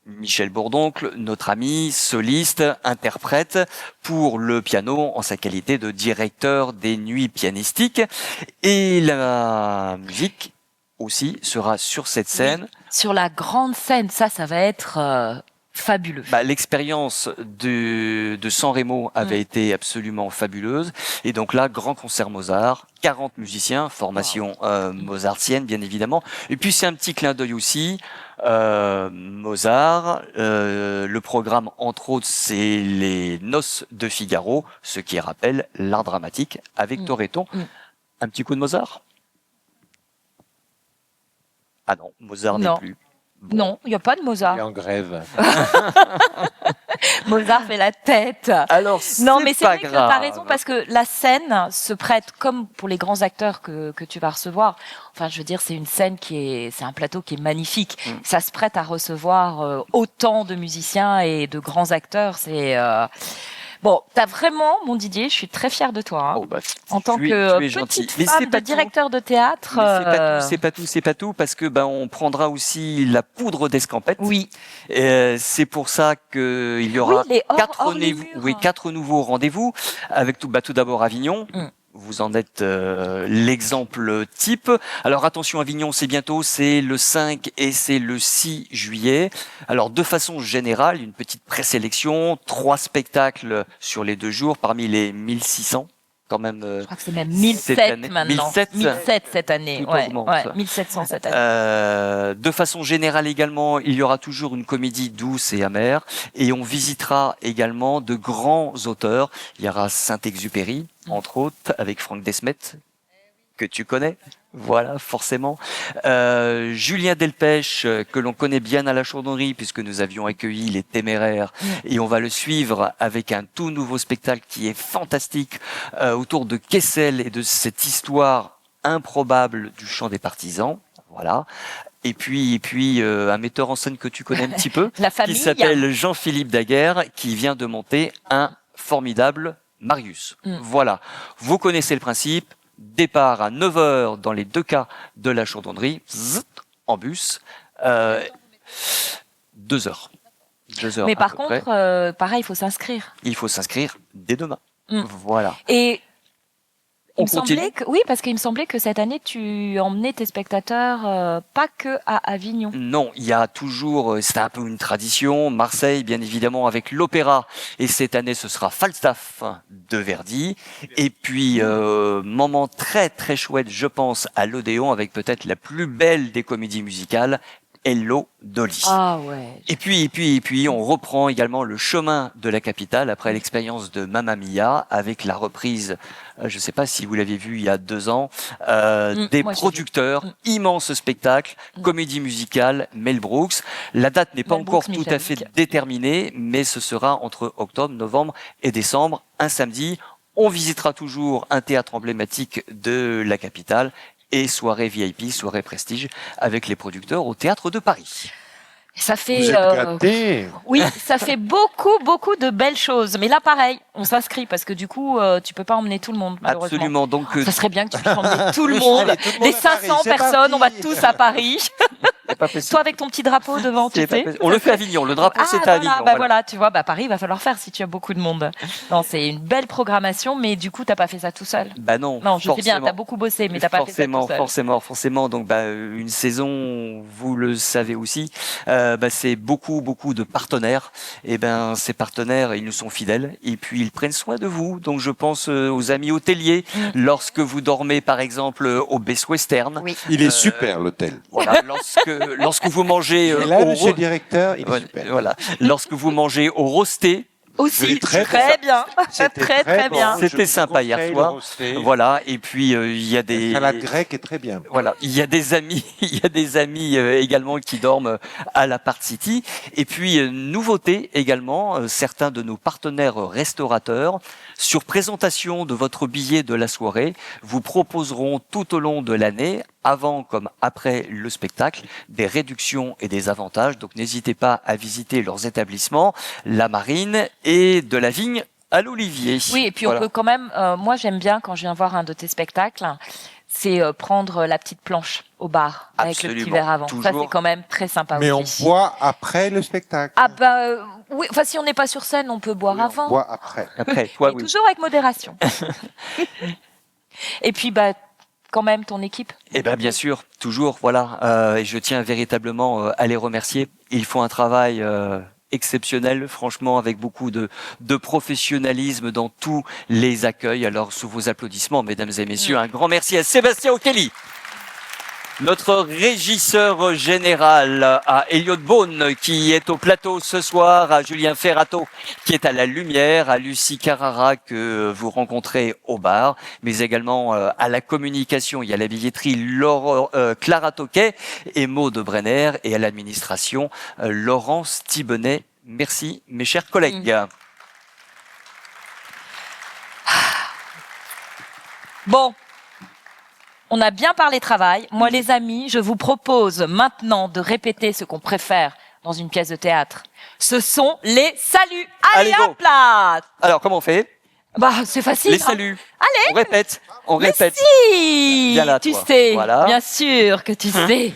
Michel Bourdoncle, notre ami, soliste, interprète pour le piano en sa qualité de directeur des nuits pianistiques. Et la musique aussi sera sur cette scène. Sur la grande scène, ça va être fabuleux. L'expérience de San Remo avait été absolument fabuleuse. Et donc là, grand concert Mozart, 40 musiciens, formation mozartienne bien évidemment. Et puis c'est un petit clin d'œil aussi. Mozart, le programme entre autres c'est les Noces de Figaro, ce qui rappelle l'art dramatique avec Toretto. Un petit coup de Mozart? Ah non, Mozart n'est plus. Non, il n'y a pas de Mozart. Il est en grève. Mozart fait la tête. Alors, non, mais c'est pas vrai que tu grave. as raison parce que la scène se prête, comme pour les grands acteurs que tu vas recevoir. Enfin, je veux dire, c'est une scène c'est un plateau qui est magnifique. Ça se prête à recevoir autant de musiciens et de grands acteurs. Bon, t'as vraiment, mon Didier, je suis très fière de toi. Hein. En tant que petite femme de directeur de théâtre. C'est pas tout, parce que on prendra aussi la poudre d'escampette. Oui. C'est pour ça que il y aura quatre nouveaux rendez-vous avec tout d'abord Avignon. Vous en êtes l'exemple type. Alors attention, Avignon, c'est bientôt, c'est le 5 et c'est le 6 juillet. Alors de façon générale, une petite présélection, 3 spectacles sur les 2 jours parmi les 1600. Quand même, je crois que c'est même 1007 maintenant. 1007 cette année. Ouais, 1700 cette année. De façon générale également, il y aura toujours une comédie douce et amère. Et on visitera également de grands auteurs. Il y aura Saint-Exupéry, entre autres, avec Franck Desmet. que tu connais. Voilà, forcément. Julien Delpech, que l'on connaît bien à la Chaudronnerie, puisque nous avions accueilli les Téméraires, et on va le suivre avec un tout nouveau spectacle qui est fantastique, autour de Kessel et de cette histoire improbable du chant des partisans. Voilà. Et puis un metteur en scène que tu connais un petit peu, La famille. qui s'appelle Jean-Philippe Daguerre, qui vient de monter un formidable Marius. Voilà. Vous connaissez le principe. Départ à 9h dans les deux cas de la Chaudronnerie, en bus, 2 heures. 2 heures. Mais à par peu près. contre, pareil, il faut s'inscrire. Il faut s'inscrire dès demain. Voilà. Et On il me continue. semblait que, oui, parce qu'il me semblait que cette année, tu emmenais tes spectateurs pas que à Avignon. Non, il y a toujours, c'est un peu une tradition, Marseille, bien évidemment, avec l'opéra. Et cette année, ce sera Falstaff de Verdi. Et puis, moment très, très chouette, je pense, à l'Odéon, avec peut-être la plus belle des comédies musicales, Hello Dolly. Ah ouais. Et puis, on reprend également le chemin de la capitale après l'expérience de Mamma Mia avec la reprise, je ne sais pas si vous l'avez vu il y a 2 ans, des moi, j'ai producteurs, immense spectacle, comédie musicale, Mel Brooks. La date n'est pas Mel encore Brooks, tout à fait Michel. déterminée, mais ce sera entre octobre, novembre et décembre, un samedi. On visitera toujours un théâtre emblématique de la capitale. Et soirée VIP, soirée prestige avec les producteurs au Théâtre de Paris. Ça fait, Vous êtes gâtés. oui, ça fait beaucoup de belles choses. Mais là, pareil, on s'inscrit parce que du coup, tu peux pas emmener tout le monde, malheureusement. Absolument. Donc, Ça serait bien que tu puisses emmener tout le monde. Allez, tout le monde Les à Paris, 500 c'est personnes, parti. on va tous à Paris. c'est pas possible. Toi avec ton petit drapeau devant, tu C'est pas sais. possible. On le fait à Avignon. Le drapeau, c'est à voilà, Avignon. bah voilà. voilà, tu vois, bah Paris, il va falloir faire si tu as beaucoup de monde. Non, c'est une belle programmation, mais du coup, t'as pas fait ça tout seul. Bah non. Non, je sais bien, forcément. t'as beaucoup bossé, mais t'as pas fait ça tout seul. Forcément. Donc, une saison, vous le savez aussi, c'est beaucoup de partenaires. Et ces partenaires, ils nous sont fidèles. Et puis, ils prennent soin de vous. Donc, je pense aux amis hôteliers. Lorsque vous dormez, par exemple, au Best Western. Oui. Il est super, l'hôtel. Voilà. Lorsque vous mangez Et là, au monsieur le directeur, il est super. voilà. Lorsque vous mangez au Rosté. Aussi, très très bien. C'était Très bon. bien. Je C'était vous sympa hier conseille soir. le rosté. Voilà. Et puis il y a des La salade grecque est très bien. Voilà, il y a des amis, également qui dorment à la Part City. Et puis nouveauté également, certains de nos partenaires restaurateurs, sur présentation de votre billet de la soirée, vous proposeront tout au long de l'année, avant comme après le spectacle, des réductions et des avantages. Donc n'hésitez pas à visiter leurs établissements, la Marine et de la Vigne à l'Olivier. Oui, et puis Voilà. on peut quand même, moi j'aime bien quand je viens voir un de tes spectacles, c'est prendre la petite planche au bar avec le petit Absolument, verre avant. Ça toujours. c'est quand même très sympa Mais on aussi. boit après le spectacle. Ah oui, enfin si on n'est pas sur scène, on peut boire avant. On boit après. Après, toi, Mais oui. toujours avec modération. Et puis quand même ton équipe. Eh ben bien sûr, toujours, voilà. Et je tiens véritablement à les remercier. Ils font un travail exceptionnel, franchement, avec beaucoup de professionnalisme dans tous les accueils. Alors, sous vos applaudissements, mesdames et messieurs, un grand merci à Sébastien O'Kelly, notre régisseur général, à Elliot Beaune qui est au plateau ce soir, à Julien Ferrato qui est à la lumière, à Lucie Carrara que vous rencontrez au bar, mais également à la communication, il y a la billetterie Clara Toquet et Maud Brenner, et à l'administration Laurence Thibonnet. Merci mes chers collègues. Bon. On a bien parlé travail. Moi, les amis, je vous propose maintenant de répéter ce qu'on préfère dans une pièce de théâtre. Ce sont les saluts. Allez, Allez, go. hop là! Alors, comment on fait? C'est facile. Les saluts. Allez. On répète. Mais si, Viens là, tu toi. sais. Voilà. Bien sûr que tu sais.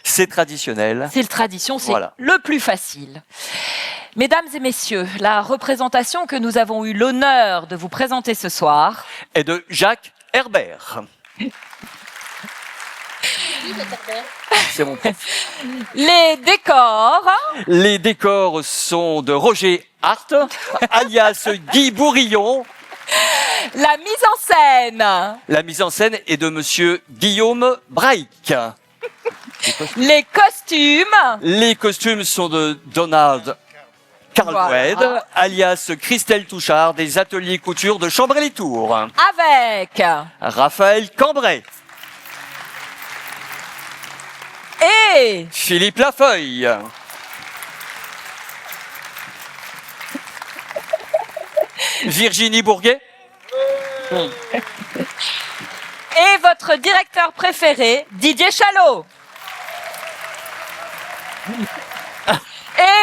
C'est traditionnel. C'est le tradition, c'est Voilà. le plus facile. Mesdames et messieurs, la représentation que nous avons eu l'honneur de vous présenter ce soir est de Jacques Herbert. C'est mon prof. Les décors. Les décors sont de Roger Hart, alias Guy Bourillon. La mise en scène. La mise en scène est de monsieur Guillaume Braik. Les costumes. Les costumes sont de Donald Carlwed, Voilà. alias Christelle Touchard, des ateliers couture de Chambray-les-Tours. Avec Raphaël Cambrai. Et Philippe Lafeuille. Virginie Bourguet. Et votre directeur préféré, Didier Chalot.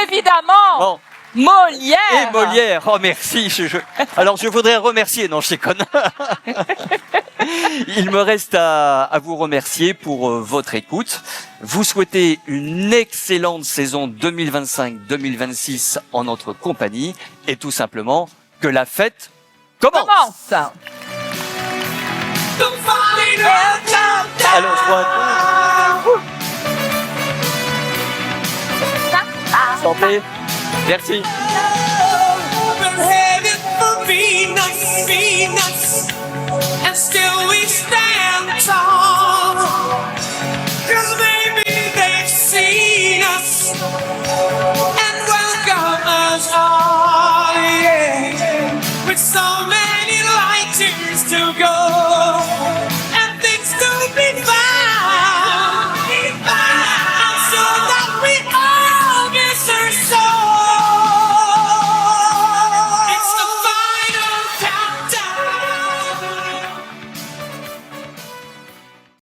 Évidemment, Bon. Molière. Et Molière. Oh, merci. Alors, je voudrais remercier. Non, je déconne. Il me reste à vous remercier pour votre écoute. Vous souhaitez une excellente saison 2025-2026 en notre compagnie et tout simplement que la fête commence. Alors, je vois santé. Merci. And still we stand tall.